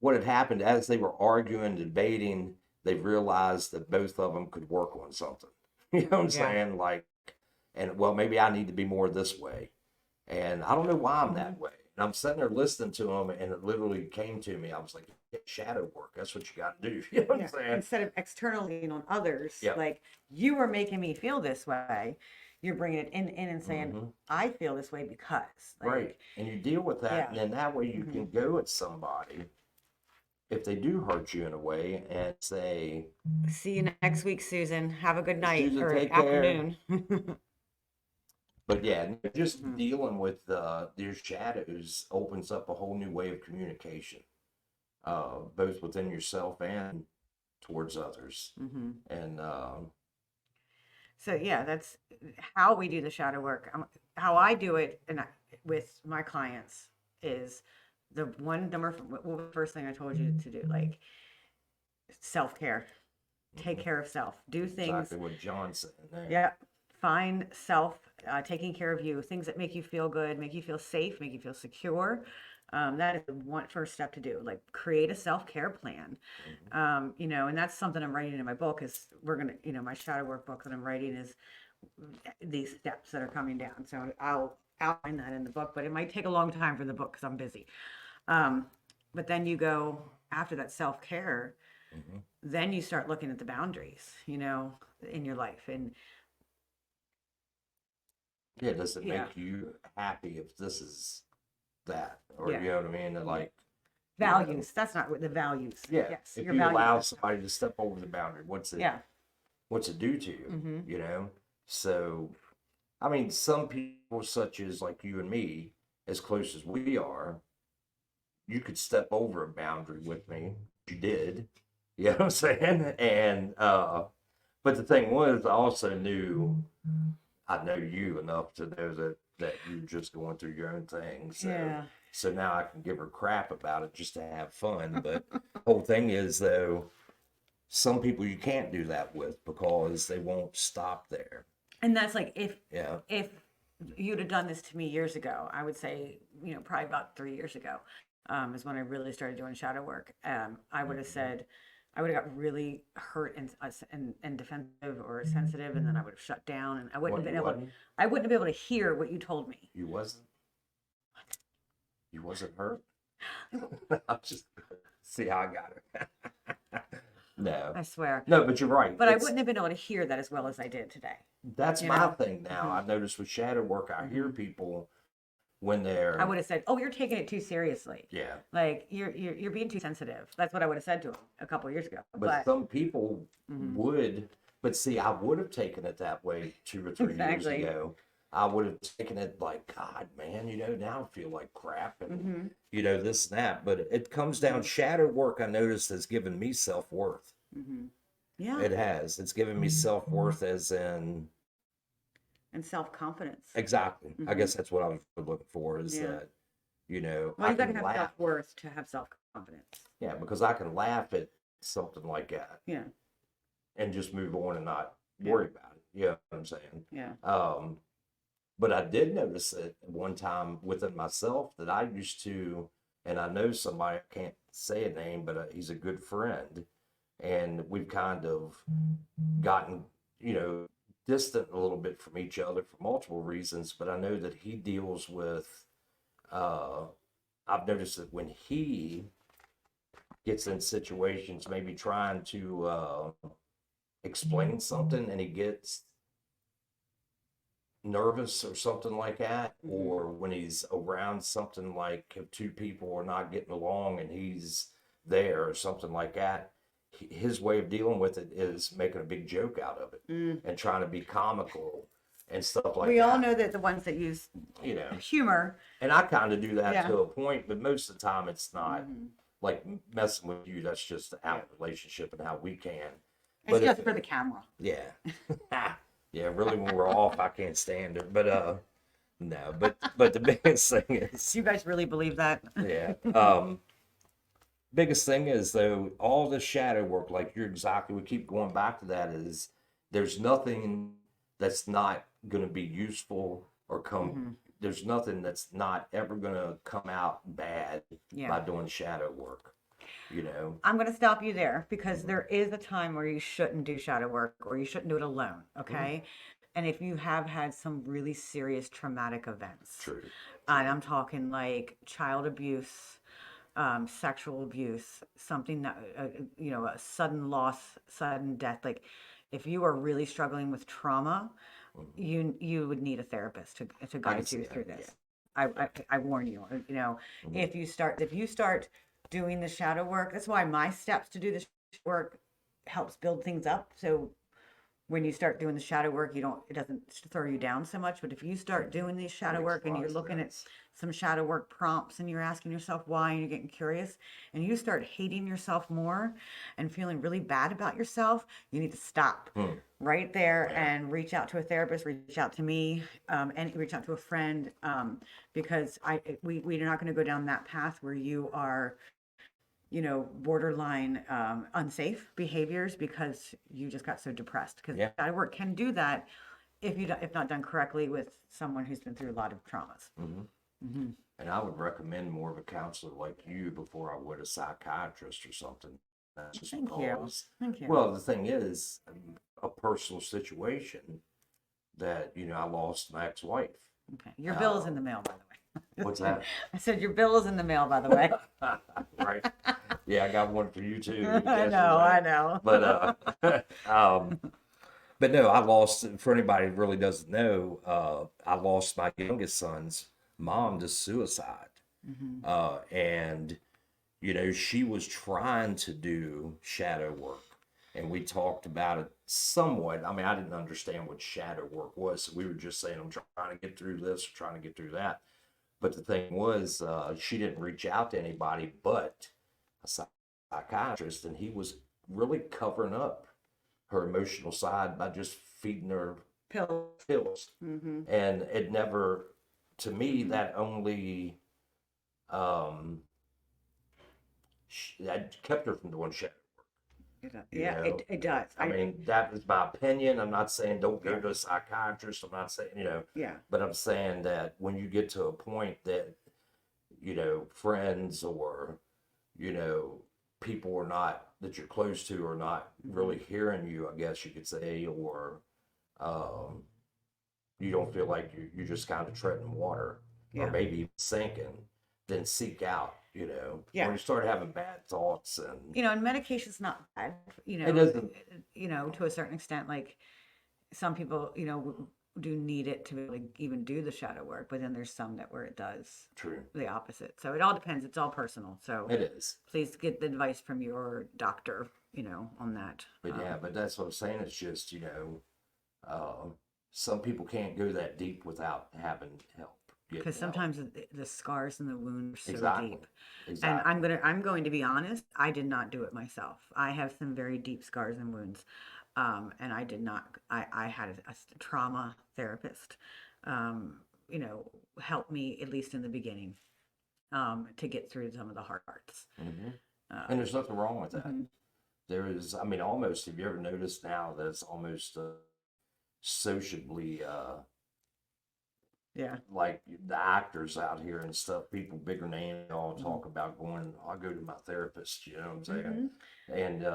what had happened as they were arguing, debating, they realized that both of them could work on something. You know what I'm Yeah. saying? Like, and well, maybe I need to be more this way. And I don't know why I'm Hmm. that way. And I'm sitting there listening to them, and it literally came to me. I was like, "Yeah, shadow work. That's what you got to do." You know what I'm Yeah. saying? Instead of externally on others, Yep. like you are making me feel this way, you're bringing it in and saying, Hmm. I feel this way because, Right. like, And you deal with that, yeah. and then that way you Hmm. can go at somebody if they do hurt you in a way and say, See you next week, Susan. Have a good night Susan, or take care. afternoon. But yeah, just Hmm. dealing with their shadows opens up a whole new way of communication, both within yourself and towards others. Hmm. And So yeah, that's how we do the shadow work. How I do it and with my clients is the one number what was the first thing I told you to do, like self-care. Take mhm, care of self. Do things. exactly what John said in there. Yeah. Find self, taking care of you, things that make you feel good, make you feel safe, make you feel secure. That is the one first step to do. Like create a self-care plan. Mhm. And that's something I'm writing in my book is we're gonna, my shadow work book that I'm writing is these steps that are coming down. So I'll outline that in the book, but it might take a long time for the book because I'm busy. Um, but then you go after that self-care, Mhm. then you start looking at the boundaries, in your life. And Yeah, does it yeah, make you happy if this is that? Or yeah, you know what I mean? yeah. Like, you know, Values. That's not what the values. yeah, Yes, if your you values allow system. somebody to step over the boundary, Yeah. what's it do to you? Mm-hmm. You know? So I mean, some people, such as like you and me, as close as we are, you could step over a boundary with me. You did. You know what I'm saying? And, but the thing was, I also knew I know you enough to know that you're just going through your own thing. Yeah. So now I can give her crap about it just to have fun. But the whole thing is though, some people you can't do that with because they won't stop there. And that's like Yeah. if you'd have done this to me years ago, I would say, probably about 3 years ago, is when I really started doing shadow work. I would have Mhm. said, I would have got really hurt and defensive or sensitive, and then I would have shut down, and What you wasn't? I wouldn't have been able to hear what you told me. You wasn't? You wasn't hurt? I'm just see how I got it. No, I swear. no, but you're right. But I wouldn't have been able to hear that as well as I did today. That's You my know? thing now. Hmm. I notice with shadow work, I hear Hmm. people when I they're would have said, "Oh, you're taking it too seriously. yeah, Like you're being too sensitive." That's what I would have said to him a couple of years ago. but But some people mhm, would. But see, I would have taken it that way 2 or 3 years exactly. ago. I would have taken it like, God, man, now I feel like crap, and Hmm. this and that. But it comes down. Hmm. Shadow work, I noticed, has given me self worth. Hmm. Yeah, It has. It's given me self worth, as in and self confidence. exactly. I Hmm. guess that's what I was looking for. Is Yeah. that Well, I you got to can have laugh. self worth to have self confidence. Yeah, because I can laugh at something like that Yeah. and just move on and not Yeah. worry about it. You know what I'm saying? Yeah. Um, but I did notice it one time within myself that I used to, and I know somebody, I can't say a name, but he's a good friend. And we've kind of gotten, distant a little bit from each other for multiple reasons. But I know that he deals with, uh, I've noticed that when he gets in situations, maybe trying to explain something, and he gets nervous or something like that, Hmm. or when he's around something like if two people are not getting along and he's there or something like that, his way of dealing with it is making a big joke out of it Mm. and trying to be comical. and stuff like We that. all know that the ones that use You know, humor. and I kind of do that Yeah. to a point, but most of the time it's not like messing with you. That's just our relationship and how we can. It's But just for the camera. yeah, yeah, really when we're off, I can't stand it. But no, but the biggest thing is, Do you guys really believe that? yeah, biggest thing is though all the shadow work, like you're exactly. We keep going back to that. Is there's nothing that's not going to be useful or come. There's nothing that's not ever going to come out bad by doing shadow work. You know, I'm going to stop you there because there is a time where you shouldn't do shadow work or you shouldn't do it alone. Okay. And if you have had some really serious traumatic events, true. and I'm talking like child abuse, sexual abuse, something that, a sudden loss, sudden death, like if you are really struggling with trauma, you would need a therapist to guide you through this. I warn you, if you start doing the shadow work, that's why my steps to do the work helps build things up. So when you start doing the shadow work, it doesn't throw you down so much. But if you start doing these shadow work and you're looking at some shadow work prompts and you're asking yourself why and you're getting curious and you start hating yourself more and feeling really bad about yourself, you need to stop right there and reach out to a therapist, reach out to me, and reach out to a friend, because we're not going to go down that path where you are borderline unsafe behaviors because you just got so depressed. Because shadow work can do that if not done correctly with someone who's been through a lot of traumas. And I would recommend more of a counselor like you before I would a psychiatrist or something. That's just Thank you. Well, the thing is, a personal situation that I lost my ex-wife. Okay, your bill is in the mail, by the way. What's that? I said your bill is in the mail, by the way. Right. Yeah, I got one for you too. I know. But no, I lost. For anybody who really doesn't know, I lost my youngest son's mom to suicide, and she was trying to do shadow work, and we talked about it somewhat. I mean, I didn't understand what shadow work was, so we were just saying, I'm trying to get through this, or trying to get through that. But the thing was, she didn't reach out to anybody but a psychiatrist, and he was really covering up her emotional side by just feeding her pills. And it never, to me, that only that kept her from doing shadow work. It does. I mean, that is my opinion. I'm not saying don't go to a psychiatrist. I'm not saying, but I'm saying that when you get to a point that, friends or, people are not, that you're close to are not really hearing you, I guess you could say, or you don't feel like you're just kind of treading water or maybe sinking, then seek out. When you start having bad thoughts and medication's not bad, it doesn't, to a certain extent. Like some people, do need it to really even do the shadow work, but then there's some where it does the opposite. So it all depends. It's all personal. So it is. Please get the advice from your doctor, on that. But but that's what I'm saying. It's just, some people can't go that deep without having help. Because sometimes the scars and the wounds are so deep. And I'm going to be honest, I did not do it myself. I have some very deep scars and wounds. And I did not, I had a trauma therapist, help me, at least in the beginning, to get through some of the hard parts. And there's nothing wrong with that. There is, I mean, almost, have you ever noticed now that it's almost sociably, like the actors out here and stuff, people bigger name, all talk about going, I'll go to my therapist, you know what I'm saying? And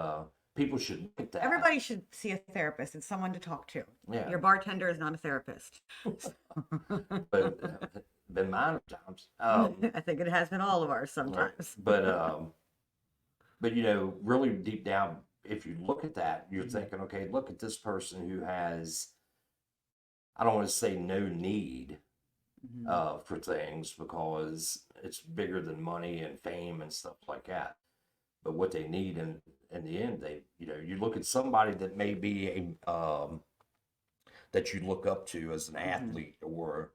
people should look at that. Everybody should see a therapist. It's someone to talk to. Yeah. Your bartender is not a therapist. But been mine at times. I think it has been all of ours sometimes. But really deep down, if you look at that, you're thinking, okay, look at this person who has, I don't want to say no need for things because it's bigger than money and fame and stuff like that. But what they need in the end, you look at somebody that may be that you look up to as an athlete or,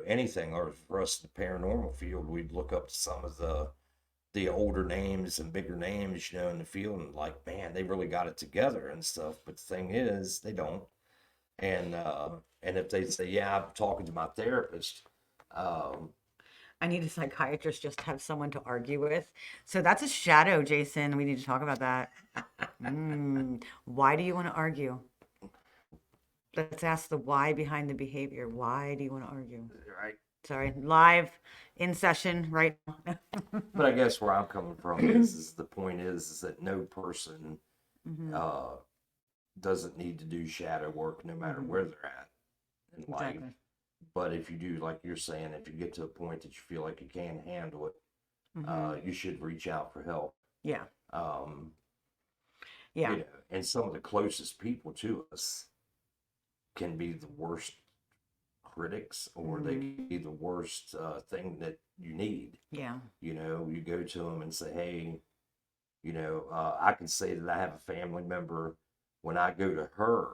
anything. Or for us in the paranormal field, we'd look up to some of the older names and bigger names, in the field, and like, man, they really got it together and stuff. But the thing is, they don't. And if they say, yeah, I'm talking to my therapist, um, I need a psychiatrist just to have someone to argue with. So that's a shadow, Jason. We need to talk about that. Why do you want to argue? Let's ask the why behind the behavior. Why do you want to argue? right? Sorry, live in session right now. But I guess where I'm coming from is the point is that no person uh, doesn't need to do shadow work no matter where they're at in life. Exactly. But if you do, like you're saying, if you get to a point that you feel like you can't handle it, you should reach out for help. Yeah. Um, Yeah. And some of the closest people to us can be the worst critics, or they can be the worst thing that you need. Yeah. You go to them and say, hey, I can say that I have a family member. When I go to her,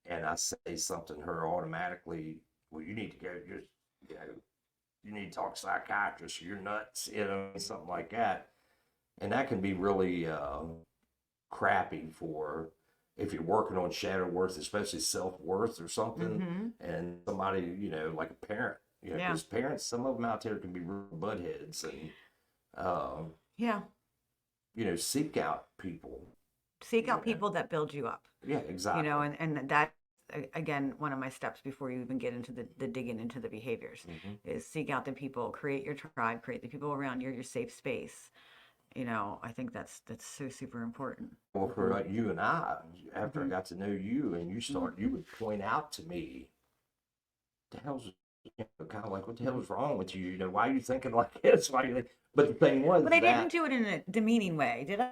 and I say something to her, automatically, well, you need to go, you need to talk to a psychiatrist, you're nuts, something like that. And that can be really crappy for if you're working on shadow worth, especially self-worth or something, and somebody, like a parent, because parents, some of them out there can be real buttheads, and, seek out people. Seek out people that build you up. Yeah, exactly. And that, again, one of my steps before you even get into the digging into the behaviors is seek out the people, create your tribe, create the people around you, your safe space. I think that's so super important. Well, for you and I, after I got to know you and you would point out to me, the hell's, kind of like, what the hell is wrong with you? Why are you thinking like this? Why are you But the thing was, but I didn't do it in a demeaning way, did I?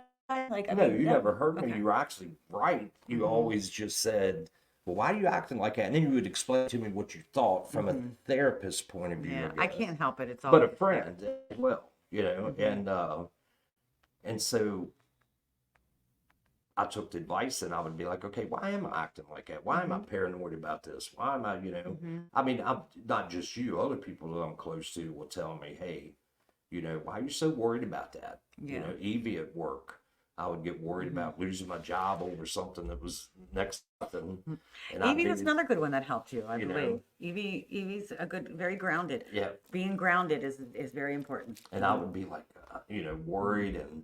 No, you never heard me. You were actually right. You always just said, well, why are you acting like that? And then you would explain to me what you thought from a therapist's point of view. Yeah, I can't help it. It's all. But a friend as well, and so I took the advice, and I would be like, okay, why am I acting like that? Why am I paranoid about this? Why am I, I mean, I'm not just you, other people that I'm close to will tell me, hey, why are you so worried about that? Evie at work, I would get worried about losing my job over something that was next to nothing. And Evie was another good one that helped you, I believe. Evie's a good, very grounded. Yeah. Being grounded is very important. And I would be like, worried, and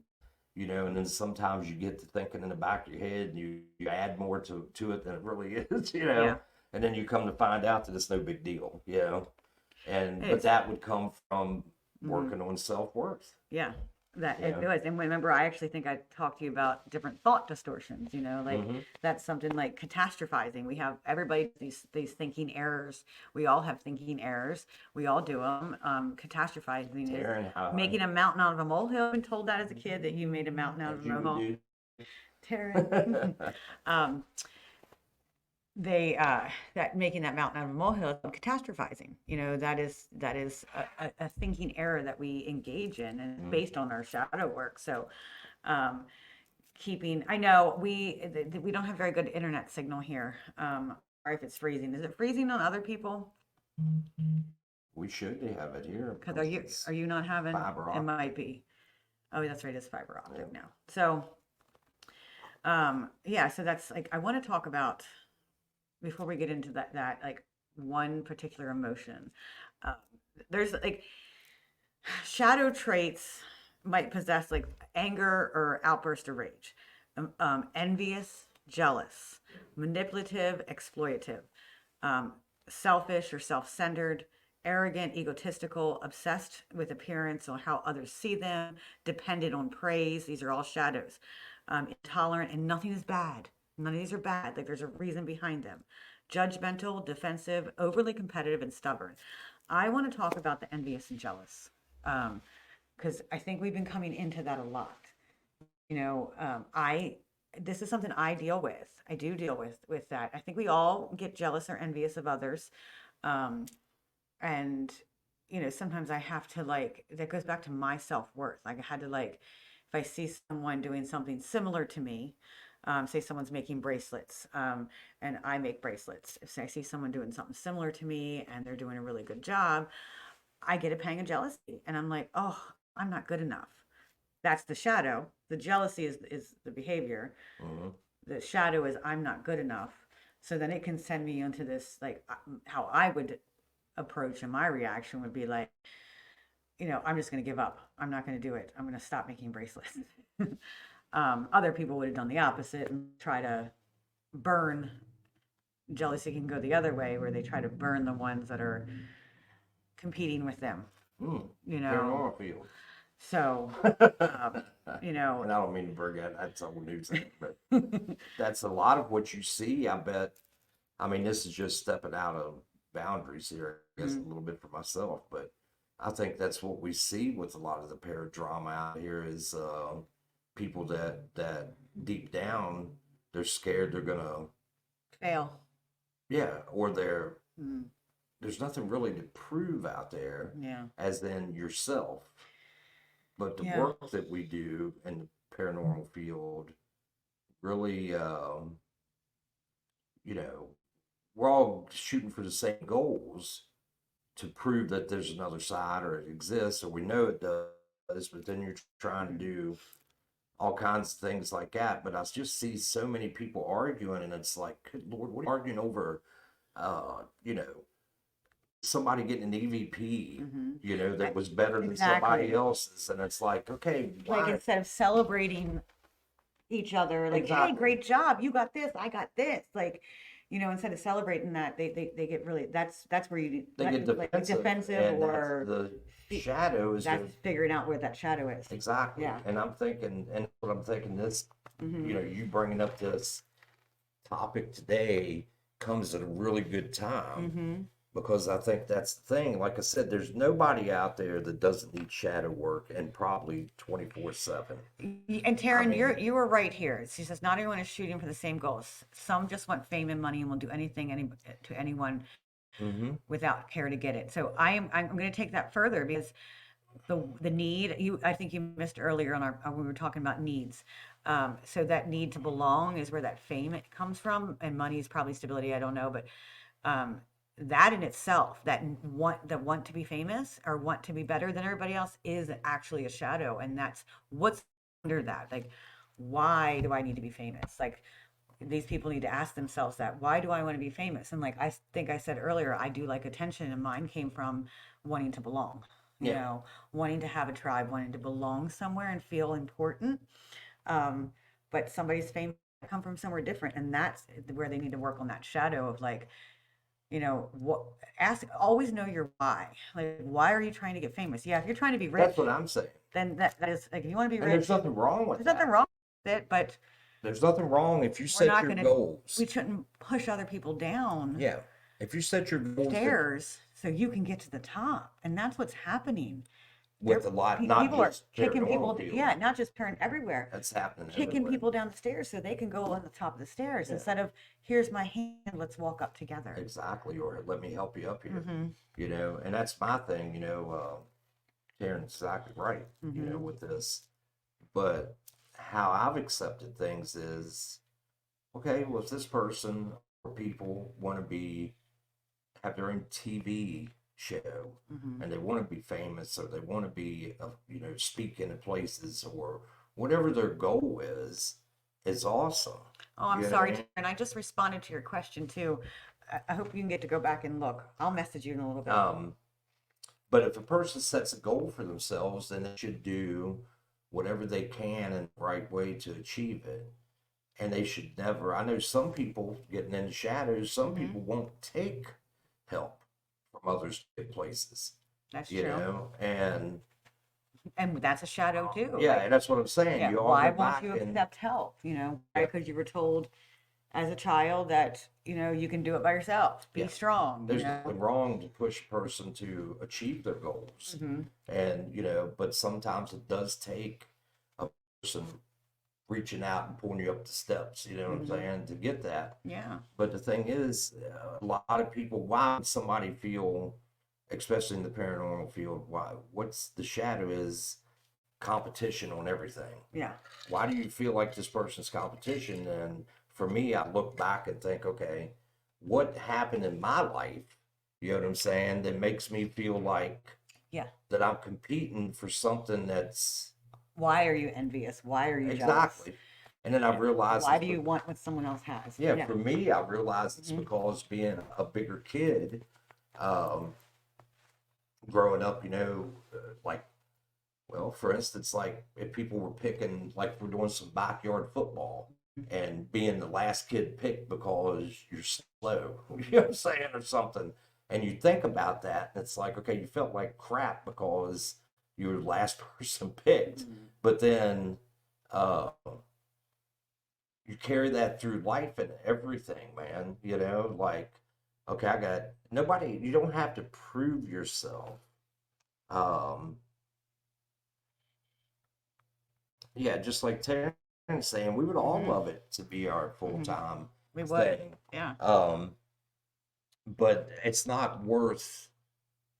and then sometimes you get to thinking in the back of your head, and you add more to it than it really is, Yeah. And then you come to find out that it's no big deal, but that would come from working on self-worth. Yeah, it was. And remember, I actually think I talked to you about different thought distortions, that's something like catastrophizing. We have everybody these things errors. We all have thinking errors. We all do them. Catastrophizing is making a mountain out of a molehill. I've been told that as a kid, that you made a mountain out of a molehill. Taryn. That making that mountain out of a molehill is catastrophizing. That is a thinking error that we engage in, and based on our shadow work. So I know we don't have very good internet signal here, or if it's freezing. Is it freezing on other people? We should have it here. Because are you not having fiber optic? It might be. Oh, that's right, it's fiber optic now. So so that's like, I want to talk about, before we get into that like one particular emotion, there's like shadow traits might possess like anger or outburst of rage, envious, jealous, manipulative, exploitative, selfish or self-centered, arrogant, egotistical, obsessed with appearance or how others see them, dependent on praise. These are all shadows. Intolerant, and nothing is bad. None of these are bad. Like, there's a reason behind them. Judgmental, defensive, overly competitive, and stubborn. I want to talk about the envious and jealous, because I think we've been coming into that a lot. This is something I deal with. I do deal with that. I think we all get jealous or envious of others, and sometimes I have to, like, that goes back to my self-worth. Like, I had to, like, if I see someone doing something similar to me, Say someone's making bracelets, and I make bracelets. If I see someone doing something similar to me and they're doing a really good job, I get a pang of jealousy, and I'm like, oh, I'm not good enough. That's the shadow. The jealousy is the behavior. Mm-hmm. The shadow is I'm not good enough. So then it can send me into this, like, how I would approach, and my reaction would be like, I'm just going to give up. I'm not going to do it. I'm going to stop making bracelets. Other people would have done the opposite and try to burn. Jealousy can go the other way, where they try to burn the ones that are competing with them, Mm. you know. Paranormal field. So, And I don't mean to bring that, that's a whole new thing, but that's a lot of what you see, I bet. I mean, this is just stepping out of boundaries here, I guess, a little bit for myself, but I think that's what we see with a lot of the paradrama out here is people that deep down they're scared they're gonna fail. or they're Mm, there's nothing really to prove out there yeah. as in yourself. But the Yeah. work that we do in the paranormal field really, we're all shooting for the same goals to prove that there's another side or it exists or we know it does, but then you're trying to do all kinds of things like that. But I just see so many people arguing, and it's like, good Lord, what are you arguing over? Uh, you know, somebody getting an EVP, that was better than somebody Exactly. else's. And it's like, okay, Like, why? instead of celebrating each other, like, hey, Exactly. great job, you got this, I got this, like, instead of celebrating that, they get really, that's where you They get like defensive. defensive, And that's or the shadow is that's figuring out where that shadow is. exactly. Yeah. And I'm thinking, and what I'm thinking this, you bringing up this topic today comes at a really good time because I think that's the thing. Like I said, there's nobody out there that doesn't need shadow work and probably 24/7. And Taryn, mean- you were right here. She says not everyone is shooting for the same goals. Some just want fame and money and will do anything to anyone without care to get it. So I'm going to take that further, because the need, I think you missed earlier on when we were talking about needs. So that need to belong is where that fame it comes from, and money is probably stability. I don't know, but that in itself, that want to be famous or want to be better than everybody else, is actually a shadow, and that's what's under that. Like, why do I need to be famous? Like, these people need to ask themselves that. Why do I want to be famous? And like I think I said earlier, I do like attention, and mine came from wanting to belong. Yeah. Wanting to have a tribe, wanting to belong somewhere and feel important. Um, but somebody's fame come from somewhere different, and that's where they need to work on that shadow of, like, what ask always know your why. Like, why are you trying to get famous? Yeah, if you're trying to be rich, That's what I'm saying. then that is, like, if you want to be And rich, there's nothing wrong with there's that. nothing wrong with it, but There's nothing wrong if you we're set not your gonna goals. we shouldn't push other people down Yeah. If you set your goals stairs so you can get to the top. And that's what's happening. with a lot, not People are just kicking people, paranormal field, yeah, not just parent, everywhere, that's happening kicking everywhere. people down the stairs so they can go on the top of the stairs, Yeah. instead of, here's my hand, let's walk up together. Exactly, or let me help you up here. And that's my thing, Karen's exactly right, with this. But how I've accepted things is, okay, well, if this person or people want to have their own TV show and they want to be famous or they want to be, speak in places or whatever their goal is awesome. Oh, I'm You know sorry, what I mean? and I just responded to your question too. I hope you can get to go back and look. I'll message you in a little bit. But if a person sets a goal for themselves, then they should do whatever they can in the right way to achieve it. And they should never, I know some people getting into shadows, some people won't take help from others to get places, That's true. and And that's a shadow too. yeah, Like, and that's what I'm saying. yeah, You all why go won't back you and accept help? yeah, Because you were told as a child that, you can do it by yourself. Be yeah. strong, There's nothing wrong to push a person to achieve their goals. And, but sometimes it does take a person reaching out and pulling you up the steps, you know what I'm saying, to get that. Yeah. But the thing is, a lot of people, why would somebody feel, especially in the paranormal field, what's the shadow is competition on everything. Yeah. Why do you feel like this person's competition? And for me, I look back and think, okay, what happened in my life, you know what I'm saying, that makes me feel like Yeah. that I'm competing for something that's Why are you envious? Why are you jealous? exactly. And then I realized, Why do you want what someone else has? yeah, for me, I realized it's Mhm. because being a bigger kid, um, growing up, like, well, for instance, like if people were picking, like we're doing some backyard football and being the last kid picked because you're slow, you know what I'm saying, or something. And you think about that, and it's like, okay, you felt like crap because you were the last person picked. Mhm. But then uh, you carry that through life and everything, man. Like, okay, I got nobody, you don't have to prove yourself. Um, Yeah, just like Terrence saying, we would all Mhm. love it to be our Mhm. full-time We would. thing. Yeah. But it's not worth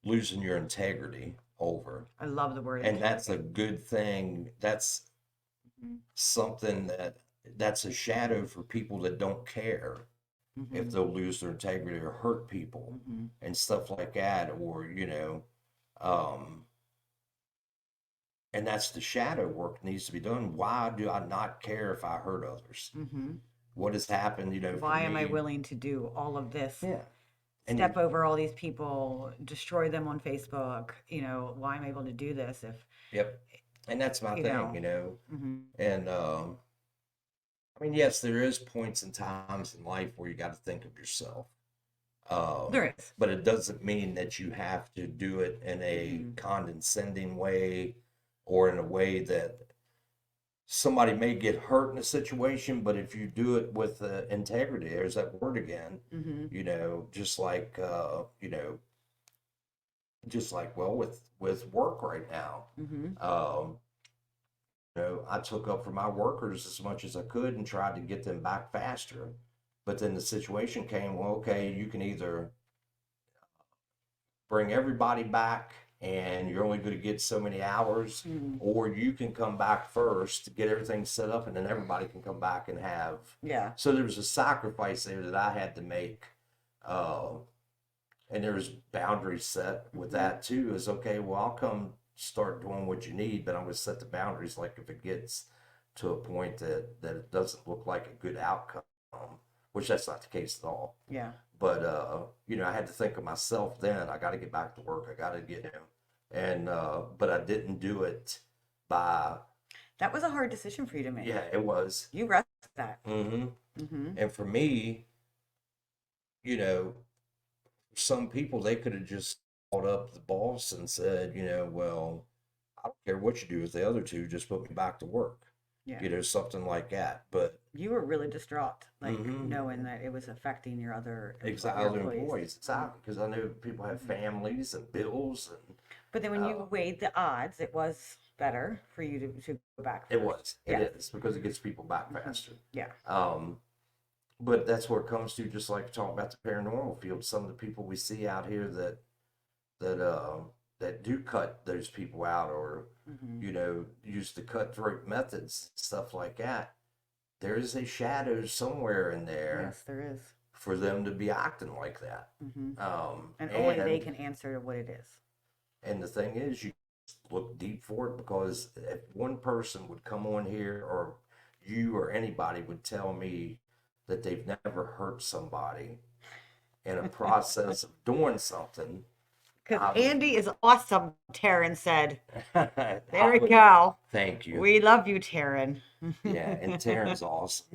losing your integrity over. I love the word And that's a integrity. good thing. That's Mhm. something that's a shadow for people that don't care if Mhm. they'll lose their integrity or hurt people Mhm. and stuff like that, or, um, and that's the shadow work that needs to be done. Why do I not care if I hurt others? Mhm. What has happened, for Why am I me. willing to do all of this? Yeah. And Step over all these people, destroy them on Facebook. Why am I able to do this if, yep. And that's my you thing, know? Mhm. And I mean, yes, there is points and times in life where you got to think of yourself. There is. But it doesn't mean that you have to do it in a Mhm. condescending way or in a way that somebody may get hurt in a situation, but if you do it with integrity, there's that word again, Mhm. just like just like, well, with work right now. Mhm. Um, I took up for my workers as much as I could and tried to get them back faster. But then the situation came, well, okay, you can either bring everybody back and you're only going to get so many hours, Mhm. or you can come back first to get everything set up and then everybody can come back and have. Yeah. So there was a sacrifice there that I had to make. Uh, and there's boundaries set with Mhm. that too. Is okay, well, I'll come start doing what you need, but I'm going to set the boundaries. Like if it gets to a point that it doesn't look like a good outcome, which that's not the case at all. Yeah. But I had to think of myself then. I got to get back to work. I got to get him, and but I didn't do it by. That was a hard decision for you to make. Yeah, it was. You wrestled with that. Mm-hmm. Mhm. And for me, you know, some people they could have just called up the boss and said, well, I don't care what you do with the other two, just put me back to work. Yeah. Something like that. But You were really distraught, like mm-hmm, knowing that it was affecting your other exactly, your other employees. employees, exactly, because I know people have Mhm. families and bills, and But then when you weighed the odds, it was better for you to go back it first. was, it Yeah. is because it gets people back Mhm. faster. Yeah. Um, but that's where it comes to, just like talking about the paranormal field. Some of the people we see out here that that do cut those people out, or Mhm. use the cutthroat methods, stuff like that. There is a shadow somewhere in there Yes, there is. for them to be acting like that. Mhm. Um, And only they and can answer to what it is. and the thing is, you look deep for it, because if one person would come on here, or you or anybody would tell me that they've never hurt somebody in a process of doing something, Because I would. Andy is awesome, Taryn said. There I we would go. thank you. We love you, Taryn. Yeah, and Taryn's awesome.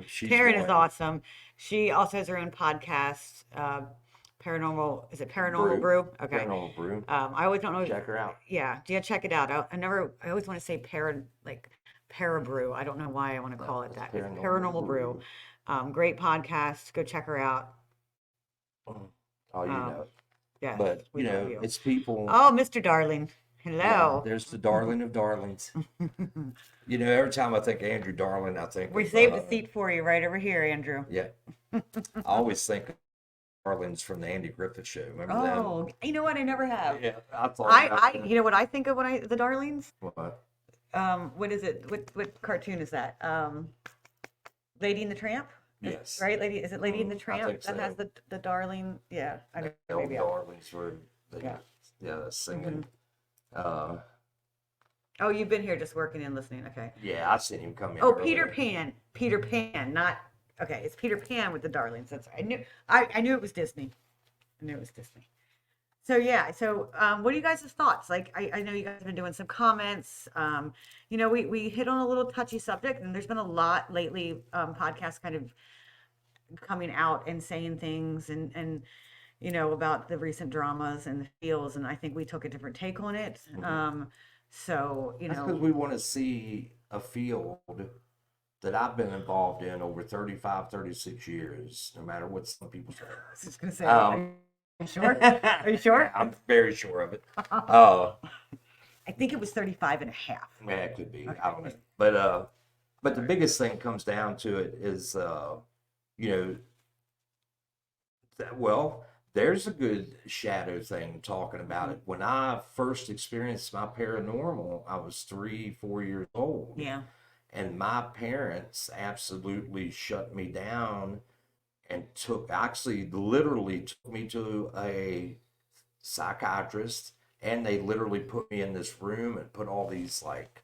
She's Taryn is one. awesome. She also has her own podcast, is it Paranormal Brew, Brew? Okay. Paranormal Brew. I always don't know. Check her out. Yeah, check it out. I always want to say para brew. I don't know why I want to call it It's that. It's Paranormal Paranormal Brew. Great podcast. Go check her out. Oh, you know Um, it. yes, But we love you. it's people. Oh, Mr. Darling. Yeah, Hello. there's the darling of darlings. Every time I think Andrew Darling, I think We of saved a seat for you right over here, Andrew. yeah. I always think of Darlings from the Andy Griffith Show. Remember them? Oh, you know what? I never have. Yeah, I thought about that. You know what I think of when the Darlings? What? What is it? What cartoon is that? Lady and the Tramp? Yes. Right? Is it Lady and the I Tramp think that has so. the darling? Yeah, I know. The old Maybe. darlings were Yeah. singing. Uh, Oh, you've been here just working and listening. Okay. yeah, I seen him come in Oh, Peter earlier. Pan. Peter Pan, not okay. It's Peter Pan with the darlings. That's I knew. I knew it was Disney. I knew it was Disney. So yeah, so what are you guys' thoughts? Like, I know you guys have been doing some comments. We hit on a little touchy subject, and there's been a lot lately, podcasts kind of coming out and saying things and about the recent dramas and the feels, and I think we took a different take on it. So That's because we want to see a field that I've been involved in over 35, 36 years, no matter what some people say. I was just gonna say, are Um, you sure? Are you sure? I'm very sure of it. I think it was 35 and a half. Yeah, it could be. Okay. I don't know. But the biggest thing comes down to it is, you know, well, there's a good shadow thing talking about it. When I first experienced my paranormal, I was 3, 4 years old. Yeah. And my parents absolutely shut me down and actually literally took me to a psychiatrist, and they literally put me in this room and put all these like,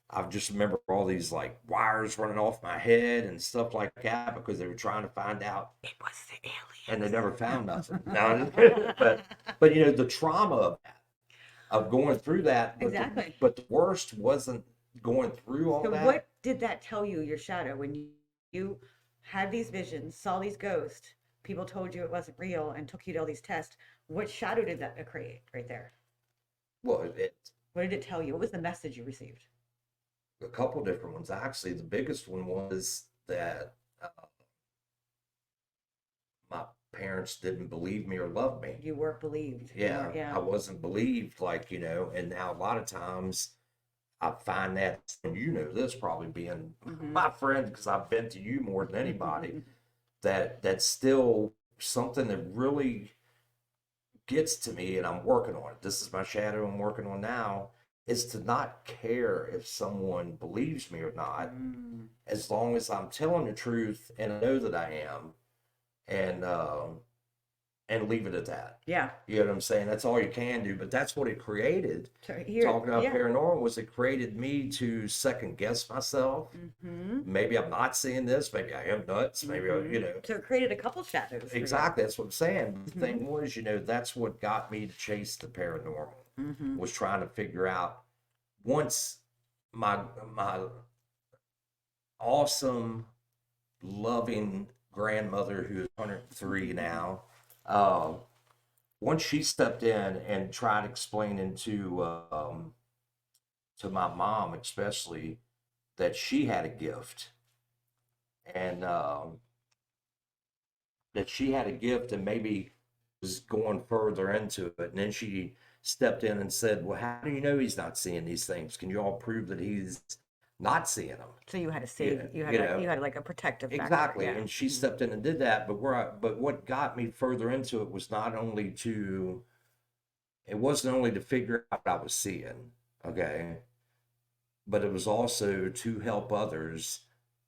I just remember all these like wires running off my head and stuff like that because they were trying to find out, It was the alien. and they never found nothing. No, but the trauma of that, of going through that, Exactly. but the worst wasn't going through all So that. what did that tell you, your shadow, when you had these visions, saw these ghosts, people told you it wasn't real and took you to all these tests? What shadow did that create right there? Well, What did it tell you? What was the message you received? a couple different ones. Actually, the biggest one was that my parents didn't believe me or love me. You weren't believed. Yeah, Yeah. I wasn't believed, like, and now a lot of times I find that, and you know this probably being my friend, because I've been to you more than anybody, that's still something that really gets to me, and I'm working on it. This is my shadow I'm working on now, is to not care if someone believes me or not, as long as I'm telling the truth and I know that I am, and leave it at that. Yeah. You know what I'm saying? That's all you can do, but that's what it created. Here, Talking about yeah. paranormal was, it created me to second guess myself. Maybe I'm not seeing this. Maybe I am nuts. Maybe So it created a couple shadows. For you. Exactly. That's what I'm saying. The thing was, that's what got me to chase the paranormal. Was trying to figure out, once my awesome, loving grandmother, who's 103 now, once she stepped in and tried explaining to my mom especially, that she had a gift, and and maybe was going further into it, and then she stepped in and said, well, how do you know he's not seeing these things? Can you all prove that he's not seeing them? So you had to save. Yeah, You had like a protective factor. exactly. Yeah. And she stepped in and did that. But what got me further into it was it wasn't only to figure out what I was seeing, okay, but it was also to help others.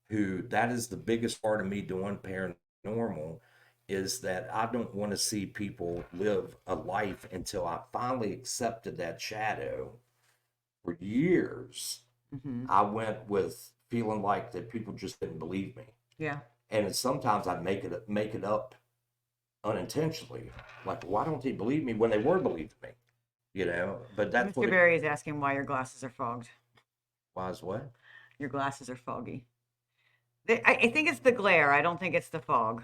That is the biggest part of me doing paranormal, is that I don't want to see people live a life until I finally accepted that shadow. For years, I went with feeling like that people just didn't believe me. Yeah. And sometimes I'd make it up unintentionally. Like, why don't they believe me when they were believing me? But that's Mr. Barry is asking why your glasses are fogged. Why is what? Your glasses are foggy. I think it's the glare. I don't think it's the fog.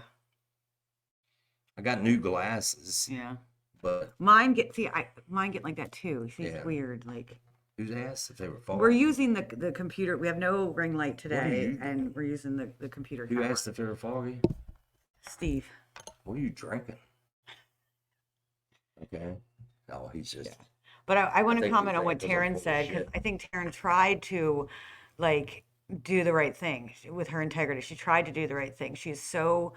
I got new glasses. Yeah. But mine get like that too. See, Yeah. it's weird. Like, who's asked if they were foggy? we're using the computer. We have no ring light What are today, you and we're using the computer Who camera. asked if they were foggy? Steve. What are you drinking? Okay. No, he's just. But I want to think comment he's on what drinking 'cause I'm Taryn full of said, because shit. I think Taryn tried to, like, do the right thing with her integrity. She tried to do the right thing. She's so,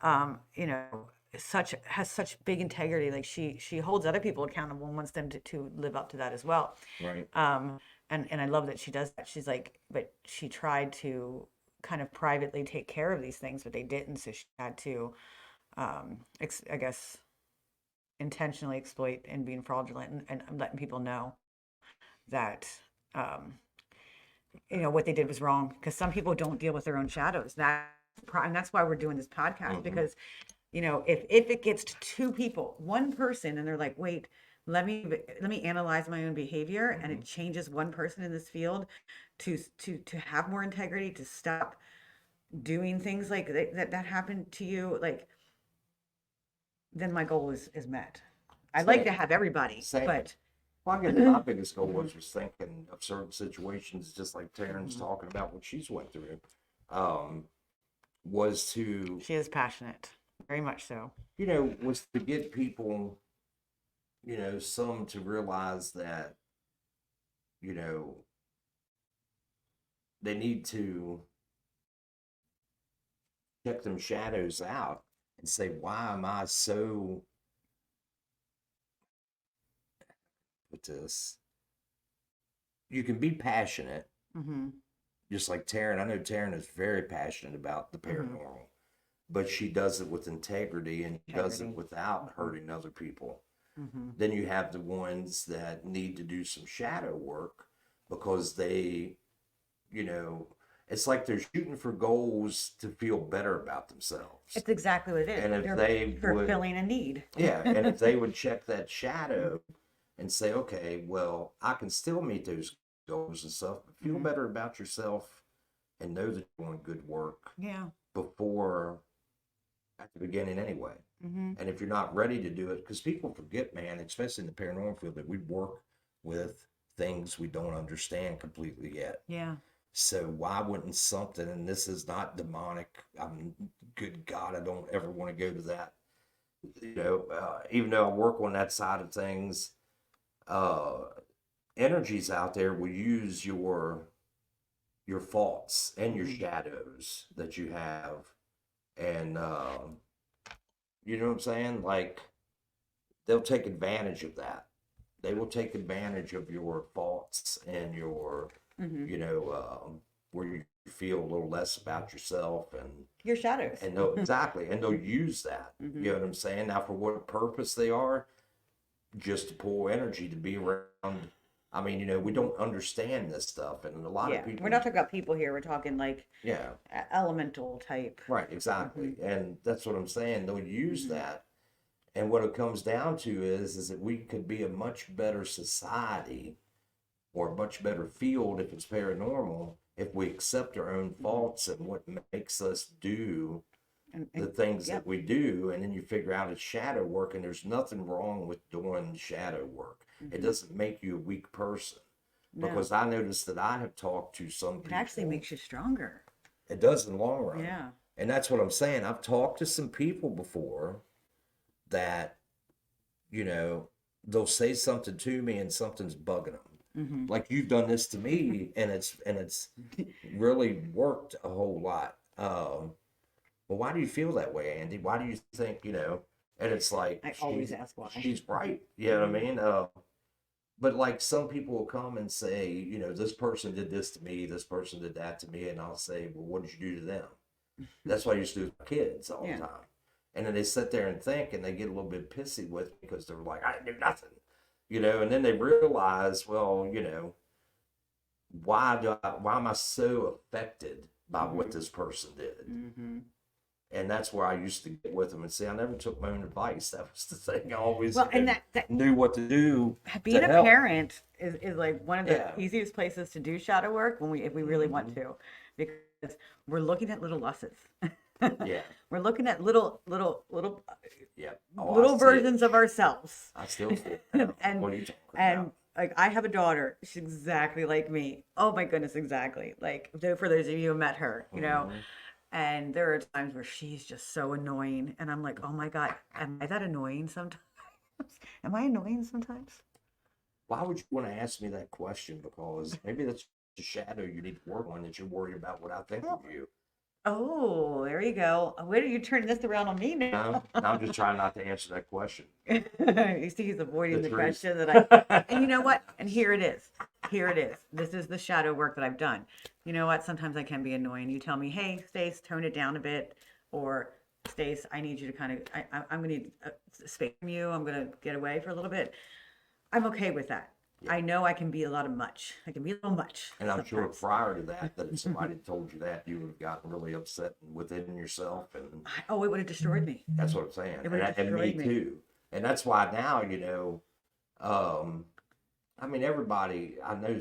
has such big integrity. Like, she holds other people accountable and wants them to live up to that as well. Right. And I love that she does that. She's like, but she tried to kind of privately take care of these things, but they didn't. So she had to, I guess, intentionally exploit and being fraudulent and letting people know that, um, what they did was wrong, because some people don't deal with their own shadows. And that's why we're doing this podcast, Hmm. because if it gets to two people, one person, and they're like, wait, let me analyze my own behavior, and Hmm. it changes one person in this field to have more integrity, to stop doing things like that happened to you, like, then my goal is met. I'd like to Same, have everybody, same. but Well, I guess my biggest goal was just thinking of certain situations, just like Taryn's Mhm. talking about what she's went through, um, was to, She is passionate, very much so. was to get people, some to realize that, you know, they need to check them shadows out and say, why am I so with this? You can be passionate, Mm-hmm. just like Taryn. I know Taryn is very passionate about the Mm-hmm. paranormal, but she does it with integrity and does it Integrity. without Mm-hmm. hurting other people. Mm-hmm. Then you have the ones that need to do some shadow work because you know, it's like they're shooting for goals to feel better about themselves. It's exactly what it is. And if They're they would, fulfilling a need. yeah, and if they would check that shadow and say, okay, well, I can still meet those goals and stuff, but feel Mm-hmm. better about yourself and know that you're doing good work Yeah. before at the beginning anyway. Mm-hmm. And if you're not ready to do it, because people forget, man, especially in the paranormal field, that we work with things we don't understand completely yet. Yeah. So why wouldn't something, and this is not demonic, good God, I don't ever want to go to that. Even though I work on that side of things, uh, energies out there will use your faults and your Mm-hmm. shadows that you have, and you know what I'm saying? Like they'll take advantage of that. They will take advantage of your faults and your, Mm-hmm. where you feel a little less about yourself, Your shadows. and they'll exactly, and they'll use that. Mm-hmm. You know what I'm saying? Now, for what purpose they are, just to pull energy to be around. I mean, we Mm-hmm. don't understand this stuff, and a lot of Yeah. We're people, not talking about people here. We're talking like yeah, elemental type. right, Mm-hmm. exactly, and that's what I'm saying. They'll use Mm-hmm. that. And what it comes down to is that we could be a much better society or a much better field if it's paranormal if we accept our own Mm-hmm. faults and what makes us do the And things yep. that we do, and then you figure out it's shadow work, and there's nothing wrong with doing shadow work. It Mm-hmm. doesn't make you a weak person, No, because I noticed that I have talked to some it actually people. makes you stronger. It does in the long run, Yeah. and that's what I'm saying. I've talked to some people before that, you know, they'll say something to me and something's bugging them. Mm-hmm. Like you've done this to me, and it's really worked a whole lot. Well, why do you feel that way, Andy? Why do you think, And it's like I always ask why. she's right. You know what I Mm-hmm. mean? But like some people will come and say, this person did this to me, this person did that to me, and I'll say, well, what did you do to them? That's what I used to do with my kids all Yeah. the time. And then they sit there and think, and they get a little bit pissy with me because they're like, I didn't do nothing, and then they realize, well, why am I so affected by what Mm-hmm. this person did? Mm-hmm. And that's where I used to get with them and say, I never took my own advice. That was the thing. I always, Well, and that knew what to do being to a help. parent is like one of the Yeah. easiest places to do shadow work if we really want Mhm. to, because we're looking at little losses. Yeah. We're looking at little Yeah. Oh, I little see it. versions of ourselves. I still see it now. and What are you talking and about? like, I have a daughter. She's exactly like me. Oh my goodness, exactly. Like, for those of you who met her, Mhm. and there are times where she's just so annoying, and I'm like, oh my God, am I that annoying sometimes? Am I annoying sometimes? Why would you want to ask me that question? Because maybe that's a shadow you need to work on, that you're worried about what I think of you. Oh, there you go. Where are you turning this around on me No, now? I'm just trying not to answer that question. You see, he's avoiding The the truth. question that I, and you know what? And here it is. Here it is. This is the shadow work that I've done. You know what? Sometimes I can be annoying. You tell me, hey, Stace, tone it down a bit. Or, Stace, I need you to kind of, I'm going to need space from you. I'm going to get away for a little bit. I'm okay with that. Yeah. I know I can be a lot of much. I can be a little much And I'm sure sometimes. prior to that, that if somebody had told you that, you would have gotten really upset within yourself. And Oh, it would have destroyed me. that's what I'm saying. It would have And me destroyed me. too. And that's why now, I mean, everybody I know,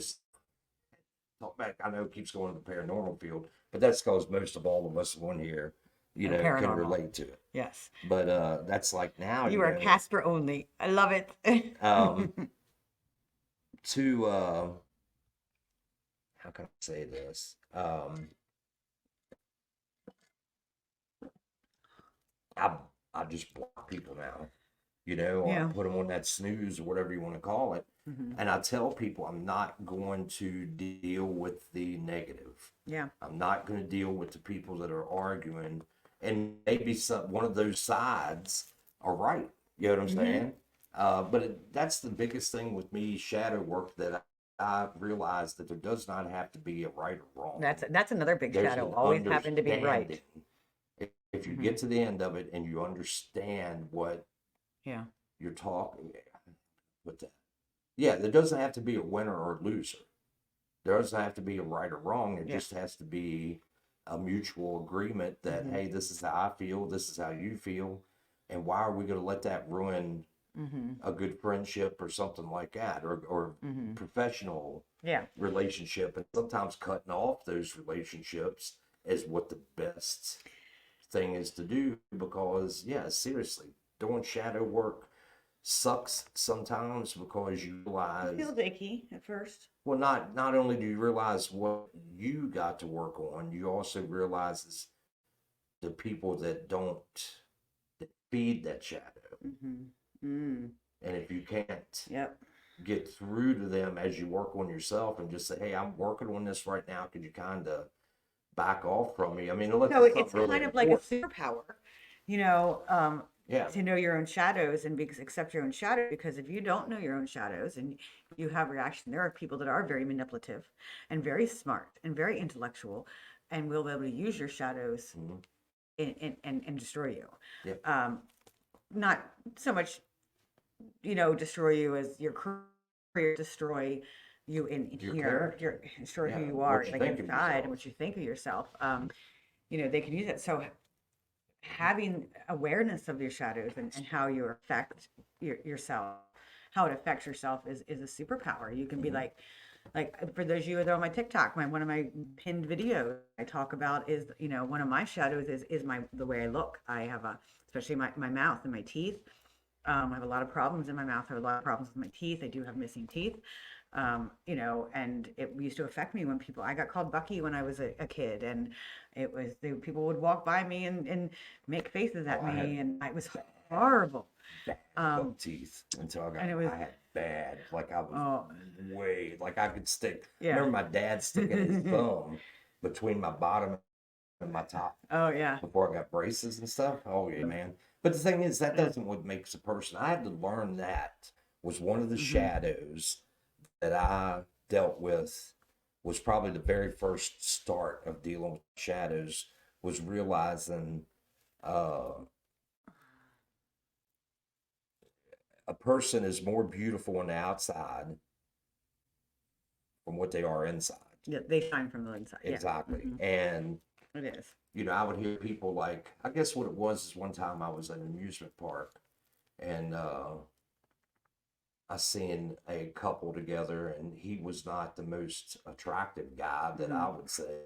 talk back, I know it keeps going to the paranormal field, but that's because most of all of us on here, can Paranormal. relate to it. Yes. But that's like now, You are Casper only. I love it. to how can I say this? I just block people now. I Yeah. put them on that snooze or whatever you want to call it. And I tell people I'm not going to deal with the negative. Yeah. I'm not going to deal with the people that are arguing, and maybe one of those sides are right. You know what I'm saying? But that's the biggest thing with me, shadow work, that I realized that there does not have to be a right or wrong. That's another big There's shadow. an Always having to be right. understanding. If you get to the end of it and you understand what Yeah. you're talking with that, yeah, there doesn't have to be a winner or loser. There doesn't have to be a right or wrong. It just has to be a mutual agreement that, hey, this is how I feel, this is how you feel, and why are we going to let that ruin a good friendship or something like that, or professional relationship? And sometimes cutting off those relationships is what the best thing is to do, because seriously, doing shadow work sucks sometimes, because you realize, Feel icky at first. well, not only do you realize what you got to work on, you also realize the people that feed that shadow. And if you can't get through to them as you work on yourself and just say, hey, I'm working on this right now, could you kind of back off from me? I mean, So it's kind of like a superpower, yeah. to know your own shadows and accept your own shadow. Because if you don't know your own shadows and you have reaction, there are people that are very manipulative and very smart and very intellectual, and will be able to use your shadows and destroy you. Yeah. Not so much, destroy you as your career, destroy you in Your here, character. destroy who you What are, you like think of inside, and yourself. what you think of yourself. They can use it. So having awareness of your shadows and how you affect yourself, how it affects yourself is a superpower. You can be like for those of you that are on my TikTok, one of my pinned videos I talk about is, one of my shadows is the way I look. I have especially my mouth and my teeth. I have a lot of problems in my mouth. I have a lot of problems with my teeth. I do have missing teeth. And it used to affect me when I got called Bucky when I was a kid, and people would walk by me and make faces at me, and it was horrible. Buck teeth until I had bad, like I was way, like I could stick. Remember my dad sticking his thumb between my bottom and my top. Oh yeah. Before I got braces and stuff. Oh yeah, man. But the thing is, that doesn't what makes a person. I had to learn that was one of the shadows that I dealt with, was probably the very first start of dealing with shadows, was realizing a person is more beautiful on the outside from what they are inside. Yeah, they shine from the inside. Exactly. And it is. I would hear people like, I guess what it was is one time I was at an amusement park, and I seen a couple together, and he was not the most attractive guy that I would say,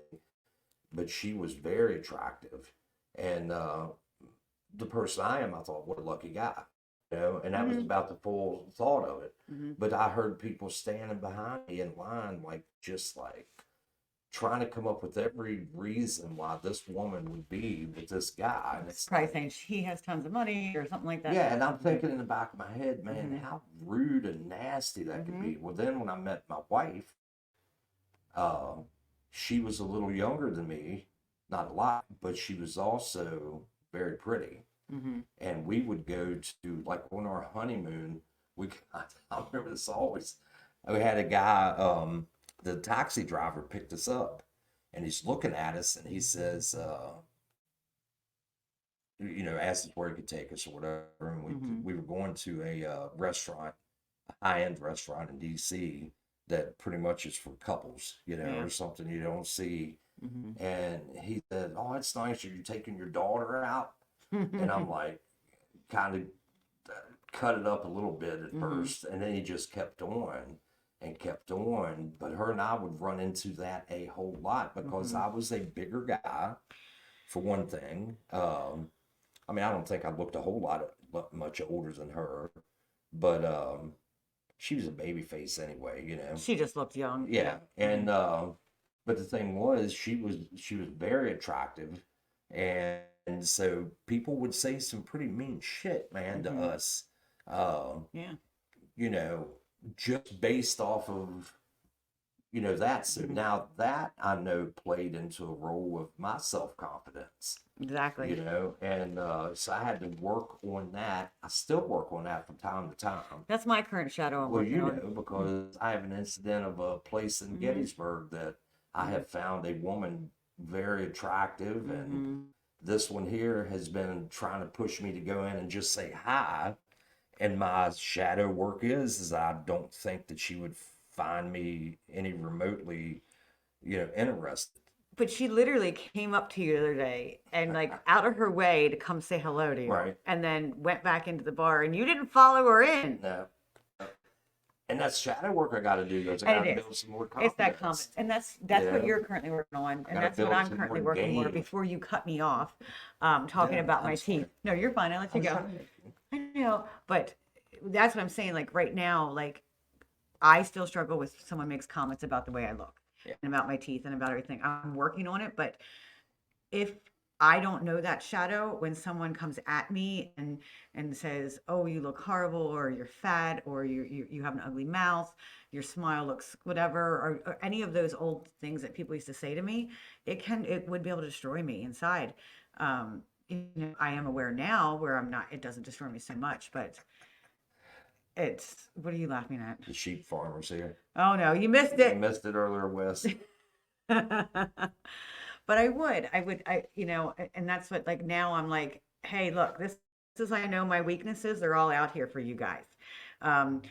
but she was very attractive. And the person I am, I thought, what a lucky guy, and that was about the full thought of it. But I heard people standing behind me in line, just trying to come up with every reason why this woman would be with this guy. And it's probably saying he has tons of money or something like that. Yeah, and I'm thinking in the back of my head, man, how rude and nasty that could be. Well, then when I met my wife, she was a little younger than me, not a lot, but she was also very pretty. And we would go to, like, on our honeymoon, I remember this always, we had a guy, the taxi driver picked us up, and he's looking at us, and he says, asked us where he could take us or whatever. And Mm-hmm. we were going to a restaurant, a high-end restaurant in DC that pretty much is for couples, Yeah. or something you don't see. Mm-hmm. And he said, "Oh, it's nice. Are you taking your daughter out?" And I'm like, kind of cut it up a little bit at Mm-hmm. first, and then he just kept on and kept on. But her and I would run into that a whole lot because Mm-hmm. I was a bigger guy, for one thing. I mean, I don't think I looked a whole much older than her, but she was a baby face anyway. She just looked young. Yeah, Yeah. Mm-hmm. and but the thing was, she was very attractive, and so people would say some pretty mean shit, man, to Mm-hmm. us. Uh, Yeah. you know, just based off of that. So Mm-hmm. now that I know played into a role of my self-confidence, Exactly. and so I had to work on that. I still work on that from time to time. That's my current shadow I'm Well, working on. because I have an incident of a place in Mm-hmm. Gettysburg that I have found a woman very attractive, and Mm-hmm. this one here has been trying to push me to go in and just say hi. And my shadow work is I don't think that she would find me any remotely, interested. But she literally came up to you the other day and like out of her way to come say hello to you, Right. and then went back into the bar, and you didn't follow her in. No. And that's shadow work I got to do, because I got And to it is. build some more It's that comment, confidence. and that's You what know, you're currently working on, I and got to that's what build I'm some more currently working for. game. Before you cut me off, talking Yeah, about my I'm teeth. sorry. No, you're fine. I let I you was go. trying to. I know, but that's what I'm saying. Like right now, like I still struggle with someone makes comments about the way I look Yeah. and about my teeth and about everything. I'm working on it, but if I don't know that shadow, when someone comes at me and says, "Oh, you look horrible," or "You're fat," or "You have an ugly mouth," "Your smile looks whatever," or any of those old things that people used to say to me, it would be able to destroy me inside. I am aware now where I'm not. It doesn't destroy me so much, but it's. What are you laughing at? The sheep farmers here. Oh no, you missed You it. missed it earlier, Wes. But and that's what, like, now I'm like, hey, look, this is, I know my weaknesses, they're all out here for you guys. Um,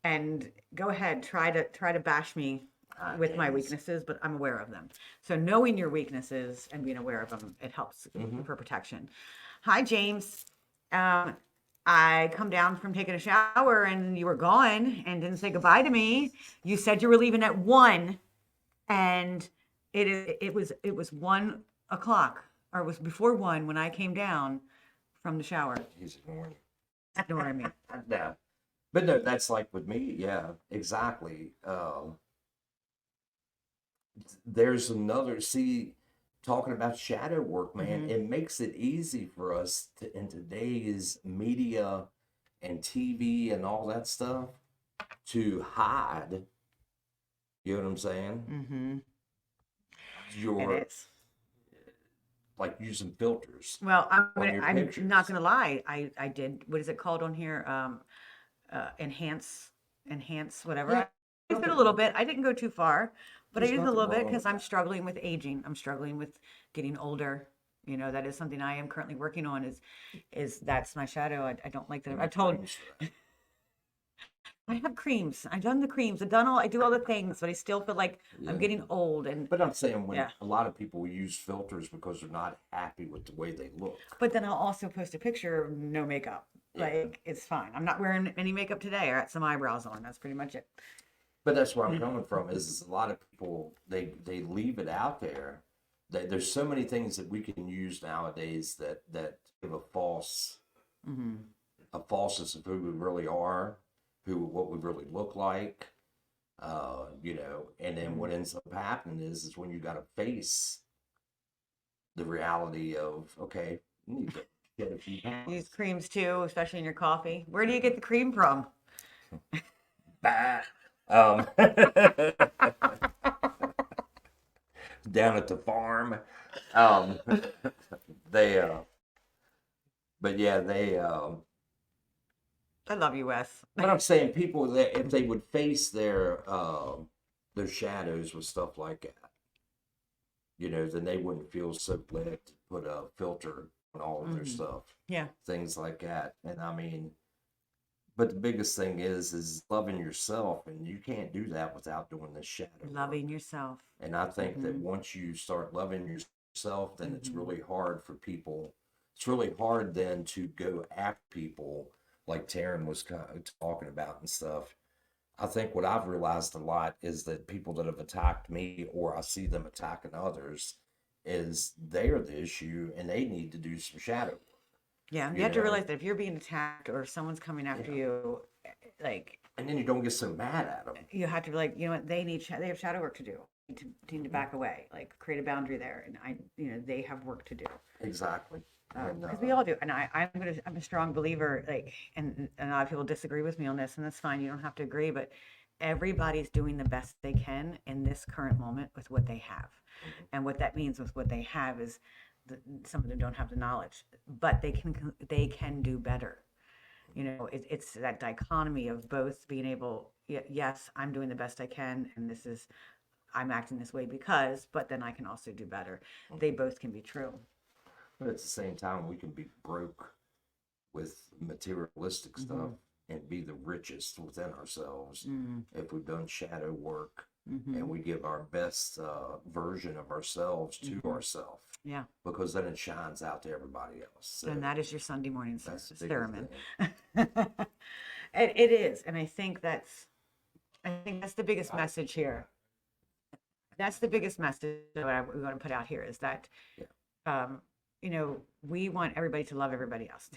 and go ahead, try to bash me Ah, with my jeez. weaknesses, but I'm aware of them. So knowing your weaknesses and being aware of them, it helps Mm-hmm. for protection. Hi, James. Um, I come down from taking a shower and you were gone and didn't say goodbye to me. You said you were leaving at 1, and it was 1 o'clock, or it was before 1 when I came down from the shower. He's ignoring You know what I mean? you. No. But no, that's like with me. Yeah, exactly. There's another, see, talking about shadow work, man, Mm-hmm. it makes it easy for us in today's media and TV and all that stuff to hide, you know what I'm saying? Mm-hmm. It Your, is. like, using filters Well, on your I'm not pictures. gonna lie. I did, what is it called on here? Enhance whatever. Yeah, I used it a nothing little wrong. bit. I didn't go too far, but I There's used a nothing little bit wrong because with I'm that. struggling with aging. I'm struggling with getting older. That is something I am currently working on. Is that's my shadow. I don't like that. You I need told creams for that. I have creams. I've done the creams. I do all the things, but I still feel like I'm Yeah. getting old. And But I'm saying, when yeah, a lot of people use filters because they're not happy with the way they look. but then I'll also post a picture of no makeup. Yeah. Like it's fine. I'm not wearing any makeup today. I got some eyebrows on. That's pretty much it. But that's where I'm coming from, is a lot of people, they leave it out there. There's so many things that we can use nowadays that give Mm-hmm. a falseness of who we really are, what we really look like. And then what ends up happening is when you got to face the reality of, okay, you need to get a few Use pounds. creams too, especially in your coffee. Where do you get the cream from? Bah. Down at the farm. Um, they, but yeah, I love you, Wes. But I'm saying people that if they would face their shadows with stuff like that, then they wouldn't feel so led to put a filter on all of their Mhm. stuff, Yeah. things like that. And I mean, but the biggest thing is loving yourself, and you can't do that without doing this shadow Loving work. yourself. And I think that Mhm. once you start loving yourself, then it's Mhm. really hard for people. It's really hard then to go after people like Taryn was kind of talking about and stuff. I think what I've realized a lot is that people that have attacked me or I see them attacking others is they're the issue and they need to do some shadow work, Yeah, you you have to know? realize that if you're being attacked or if someone's coming after Yeah. you, like And then you don't get so mad at them. you have to be like, you know what, they have shadow work to do. Need to back away, like create a boundary there, and they have work to do. Exactly. And Because we all do, and I'm a strong believer, like, and a lot of people disagree with me on this, and that's fine. You don't have to agree, but everybody's doing the best they can in this current moment with what they have, and what that means with what they have is, some of them don't have the knowledge, but they can do better. It's that dichotomy of both being able, yes, I'm doing the best I can, and I'm acting this way because, but then I can also do better. They both can be true. but at the same time, we can be broke with materialistic stuff Mhm. and be the richest within ourselves Mm. if we've done shadow work Mhm. and we give our best version of ourselves to Mhm. ourselves, Yeah. because then it shines out to everybody else. So And that is your Sunday morning that's the biggest sermon. thing. It is, and I think that's the biggest I- message here. That's the biggest message that we want to put out here is that, Yeah. um, we want everybody to love everybody else.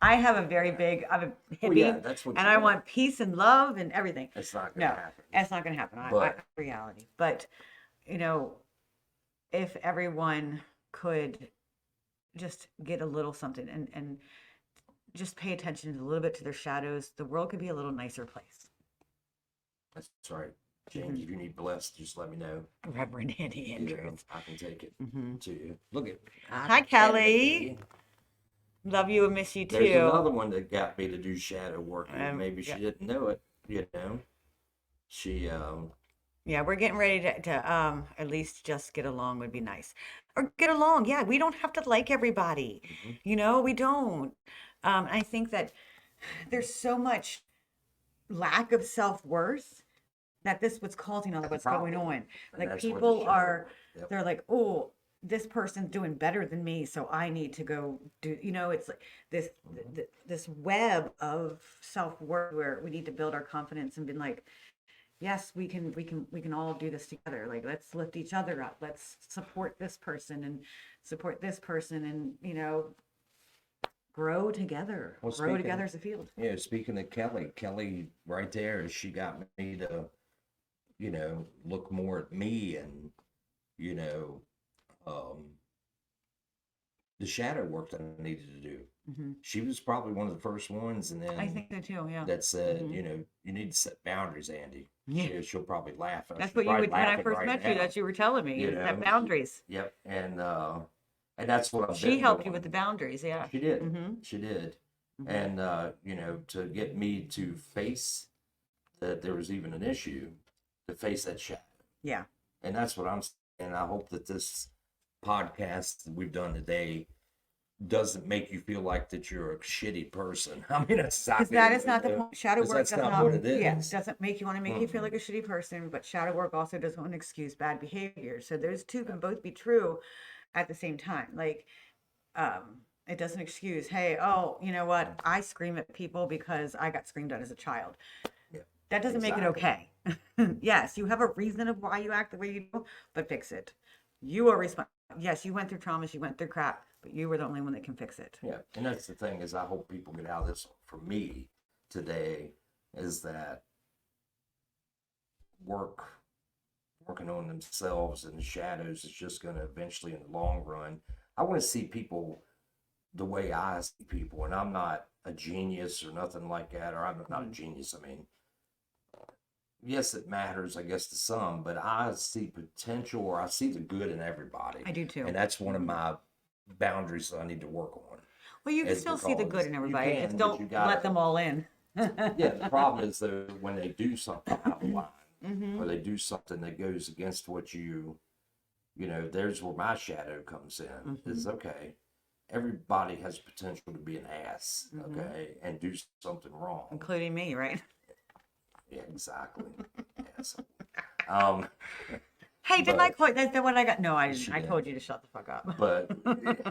I have a very big, I'm a Well, yeah, hippie, that's what and you I want. want peace and love and everything. It's not going to No, happen. that's not going to happen. But Reality. But, you know, if everyone could just get a little something and just pay attention a little bit to their shadows, the world could be a little nicer place. that's right. James, if you need blessed, just let me know. Reverend Andy Andrews. I can take it Mhm. to you. Look at Hi, Kelly. Love you and miss you There's too. another one that got me to do shadow work. Maybe she Yeah. didn't know it. She Yeah, we're getting ready to at least just get along would be nice. Or get along. Yeah, we don't have to like everybody. We don't. I think that there's so much lack of self-worth that this what's causing all That's what's the going problem. on. And Like that's where the people shadow are, work. Yep. they're like, oh, this person's doing better than me, so I need to go do. It's like this web of self-worth where we need to build our confidence and be like, yes, we can all do this together. Like, let's lift each other up. Let's support this person and support this person, and grow together. Well, Grow together as a field. Yeah, speaking of Kelly right there, she got me to, look more at me and, you know, um, the shadow work that I needed to do. Hmm. She was probably one of the first ones, and I then think so too. Yeah. that said, Mhm. you need to set boundaries, Andy. Yeah. She'll probably laugh. That's She's what you probably would when I laughing first right met you. now, That's what you were telling me. you You set know. boundaries. Yep, and that's what I've She been helped you with the doing. boundaries. Yeah. She did. Hmm. She did. Hmm. And to get me to face that there was even an issue, to face that shadow. Yeah. And that's what I'm saying. I hope that this podcast that we've done today doesn't make you feel like that you're a shitty person. I mean, it's not Because that is not the point. Shadow 'cause work that's does not not, what it yeah, is. doesn't make you want to make you feel like a shitty person, but shadow work also doesn't want to excuse bad behavior. So those two can both be true at the same time. Like, it doesn't excuse, hey, oh, you know what? I scream at people because I got screamed at as a child. Yeah, That doesn't make it okay. Yes, you have a reason of why you act the way you do, but fix it. You are responsible. Yes, you went through traumas, you went through crap, but you were the only one that can fix it. yeah. And that's the thing is I hope people get out of this for me today is that working on themselves in the shadows is just going to eventually in the long run. I want to see people the way I see people, and I'm not a genius or nothing like that, or I'm not a genius. I mean, yes, it matters, I guess, to some, but I see potential or I see the good in everybody. I do too. And that's one of my boundaries that I need to work on. Well, you can as still we're see the calling good this. in You everybody. can, Just but don't you let gotta. them all in. Yeah, the problem is though when they do something out of line, Mm-hmm. or they do something that goes against what you know, there's where my shadow comes in. Mm-hmm. Is okay. Everybody has potential to be an ass, Mm-hmm. okay, and do something wrong. Including me, right? Yeah, exactly. Asshole. Um, Hey, didn't I but call that's the one I got? No, I didn't. she I did. told you to shut the fuck up. But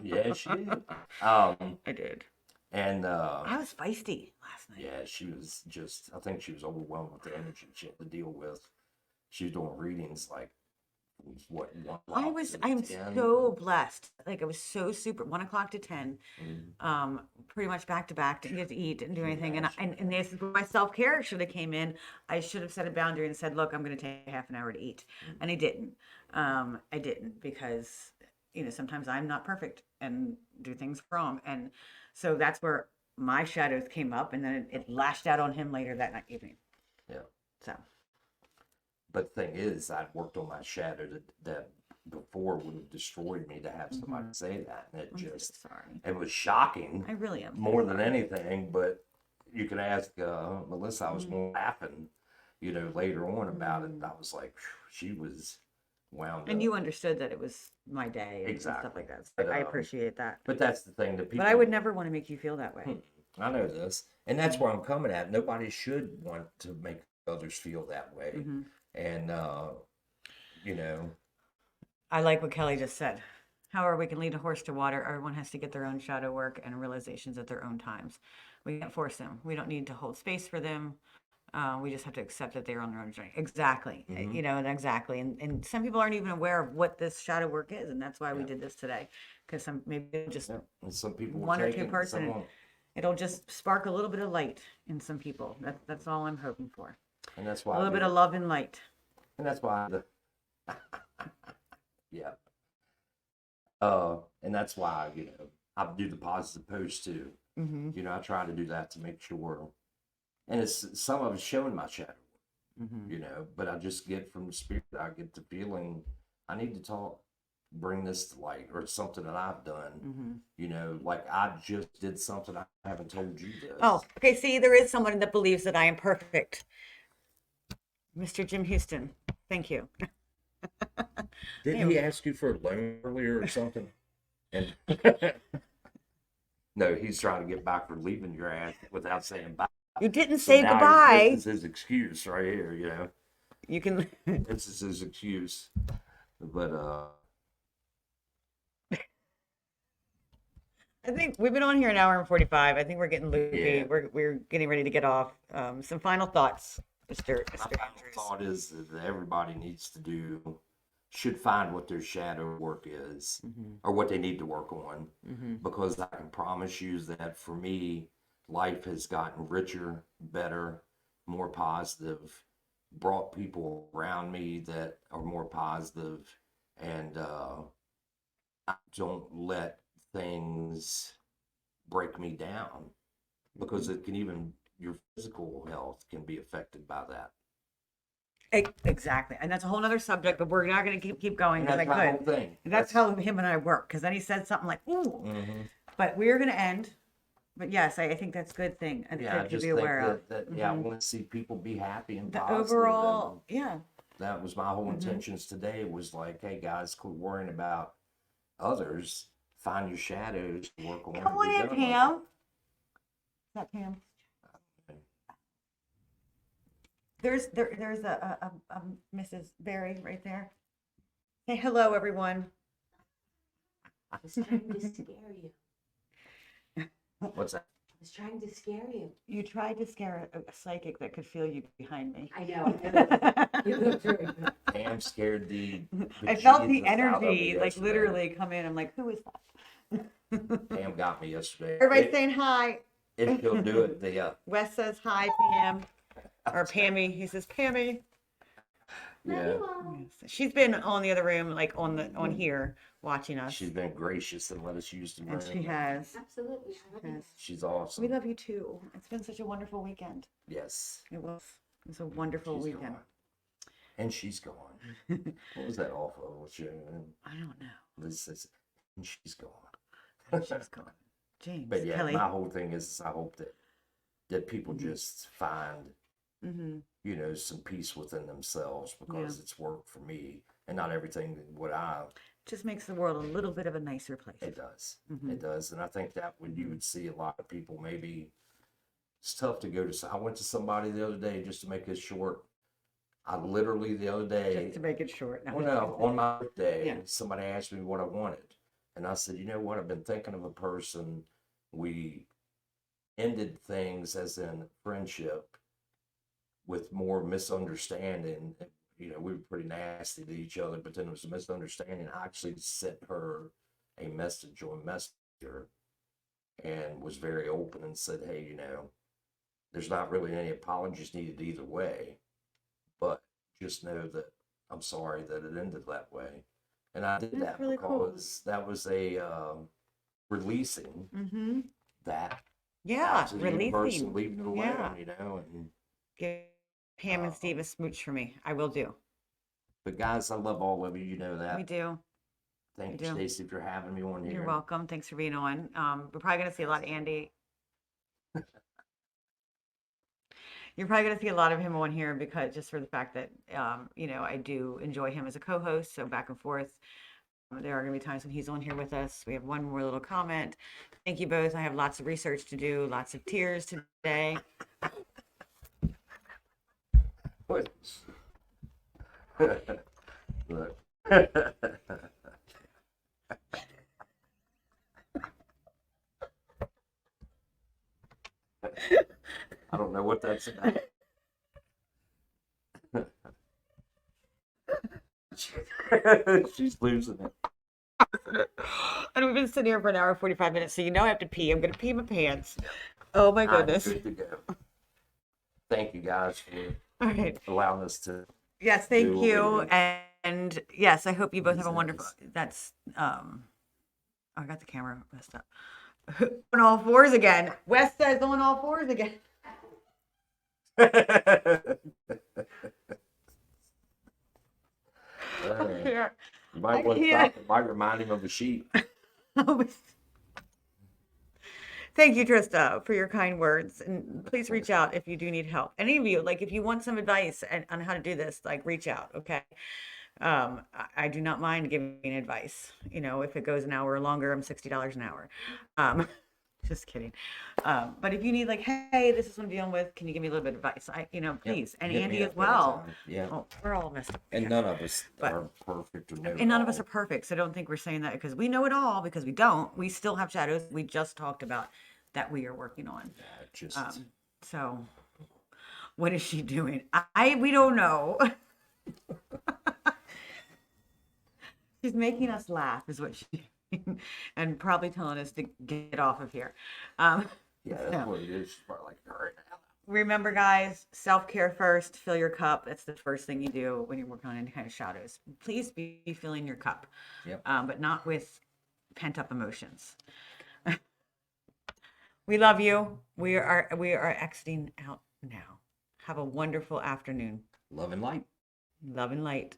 yeah, she did. I did. And I was feisty last night. yeah, she was just. I think she was overwhelmed with the energy she had to deal with. She was doing readings like what 1 o'clock to I'm 10. so blessed. Like I was so super 1 o'clock to 10, Mm, pretty much back to back, didn't get to eat, didn't do can you anything. imagine? And this is where my self-care should have came in. I should have set a boundary and said, look, I'm gonna take half an hour to eat. And I didn't because sometimes I'm not perfect and do things wrong. And so that's where my shadows came up and then it lashed out on him later that night evening. Yeah. So But the thing is, I'd worked on my shadow that before would have destroyed me to have somebody say that, and I'm so sorry. it was shocking I really am. more than anything. But you can ask Melissa. I was more laughing, later on about it. I was like, phew, she was wound And up. you understood that it was my day and stuff Exactly. like that. So But, I appreciate that. But that's the thing that But people. I would never want to make you feel that way. I know this, and that's where I'm coming at. Nobody should want to make others feel that way, Mm-hmm. and I like what Kelly just said. However, we can lead a horse to water. Everyone has to get their own shadow work and realizations at their own times. We can't force them. We don't need to hold space for them. We just have to accept that they're on their own journey. Exactly. And exactly. And some people aren't even aware of what this shadow work is. And that's why we did this today. Because maybe just and some people will one or take two it, and person, some won't. it'll just spark a little bit of light in some people. That's all I'm hoping for. And that's A why little bit of love and light. and that's why yeah. And that's why, I do the positive post too. Mm-hmm. I try to do that to make sure, and it's some of it's showing my shadow, Mm-hmm. but I just get from the spirit, I get the feeling I need to talk, bring this to light, or it's something that I've done, like I just did something I haven't told you this. Oh, okay. See, there is someone that believes that I am perfect. Mr. Jim Houston. Thank you. Didn't he ask you for a loan earlier or something? And no, he's trying to get back for leaving your ass without saying bye. You didn't So say now goodbye. This is his excuse right here, You can. This is his excuse. But I think we've been on here an hour and 45. I think we're getting loopy. Yeah. We're getting ready to get off. Some final thoughts, Mr. my final Andrews. thought is that everybody should find what their shadow work is, or what they need to work on, because I can promise you that for me, life has gotten richer, better, more positive, brought people around me that are more positive, and I don't let things break me down, because it can even your physical health can be affected by that. Exactly. And that's a whole nother subject, but we're not going to keep going And because that's I my whole could. thing. That's how him and I work. Because then he said something like, ooh. But we're going to end. But yes, I think that's a good thing. I think Yeah, I to just be think aware of. that I want to see people be happy and The positive. overall, And yeah. that was my whole intentions today. Was like, hey guys, quit worrying about others. Find your shadows. Work on. Come it, be on in, done with Pam. it. Is that Pam? There's a Mrs. Berry right there. Say hello, everyone. I was trying to scare you. What's that? I was trying to scare you. You tried to scare a psychic that could feel you behind me. I know. You look very good. Pam scared the. I felt the bejesus out of me energy, like yesterday. literally come in. I'm like, who is that? Pam got me yesterday. Everybody's saying hi. If she'll do it, Wes says hi, Pam. Or Pammy. He says Pammy. yeah. Yes. She's been on the other room, like on here, watching us. She's been gracious and let us use the room. And she has. Absolutely. I love you. Yes. She's awesome. We love you too. It's been such a wonderful weekend. Yes. It was. It was a wonderful She's weekend. gone. And she's gone. What was that off of? I don't know. This is, and she's gone. She's gone. James, But yeah, Kelly. my whole thing is I hope that people just find, Mm-hmm. you know, some peace within themselves, because it's worked for me, and not everything what I Just makes the world a little bit of a nicer place. it does. Mhm. It does. And I think that when you would see a lot of people, maybe it's tough to go to. I went to somebody the other day, just to make this short. I literally the other day, Just to make it short. well, no, on my birthday, Yeah. somebody asked me what I wanted. And I said, you know what? I've been thinking of a person. We ended things as in friendship with more misunderstanding. You know, we were pretty nasty to each other, but then there was a misunderstanding. I actually sent her a message on Messenger and was very open and said, hey, you know, there's not really any apologies needed either way, but just know that I'm sorry that it ended that way. And I did That's that really cool. because that was a releasing Mm-hmm. that Yeah, out to the universe releasing. and leaving it alone, Yeah. you know. And Give Pam and Steve a smooch for me. I will do. but guys, I love all of you. You know that. We do. Thank we you, do. Stacy, for having me on here. You're welcome. Thanks for being on. We're probably going to see a lot of Andy. You're probably going to see a lot of him on here because just for the fact that, you know, I do enjoy him as a co-host. So back and forth. There are going to be times when he's on here with us. We have one more little comment. Thank you both. I have lots of research to do, lots of tears today. What? Look. I don't know what that's about. She's losing it. And we've been sitting here for an hour and 45 minutes, so you know I have to pee. I'm going to pee my pants. Oh my goodness. I'm good to go. Thank you guys for All right. allowing us to. Yes, do thank what we you. do. And yes, I hope you both have a Yes. wonderful. That's I got the camera messed up. On all fours again. West says on all fours again. You might I want to can't. stop. It might remind him of a sheep. Thank you, Trista, for your kind words. And please reach out if you do need help. Any of you, like if you want some advice on how to do this, like reach out, okay? I do not mind giving advice. You know, if it goes an hour or longer, I'm $60 an hour. Just kidding. But if you need like, hey, this is what I'm dealing with, can you give me a little bit of advice? You know, please. And Hit me Andy as up well. anytime. Yeah. Oh, we're all messed up. And none of us But- are perfect or know And none of it us all. are perfect. So don't think we're saying that because we know it all, because we don't. We still have shadows. We just talked about that we are working on. Yeah, just So what is she doing? We don't know. She's making us laugh is what she's doing, and probably telling us to get off of here. yeah, that's yeah. what it is. She's probably like, all right, now. Remember, guys, self-care first. Fill your cup. That's the first thing you do when you're working on any kind of shadows. Please be filling your cup, Yep. but not with pent-up emotions. We love you. We are exiting out now. Have a wonderful afternoon. Love and light. Love and light.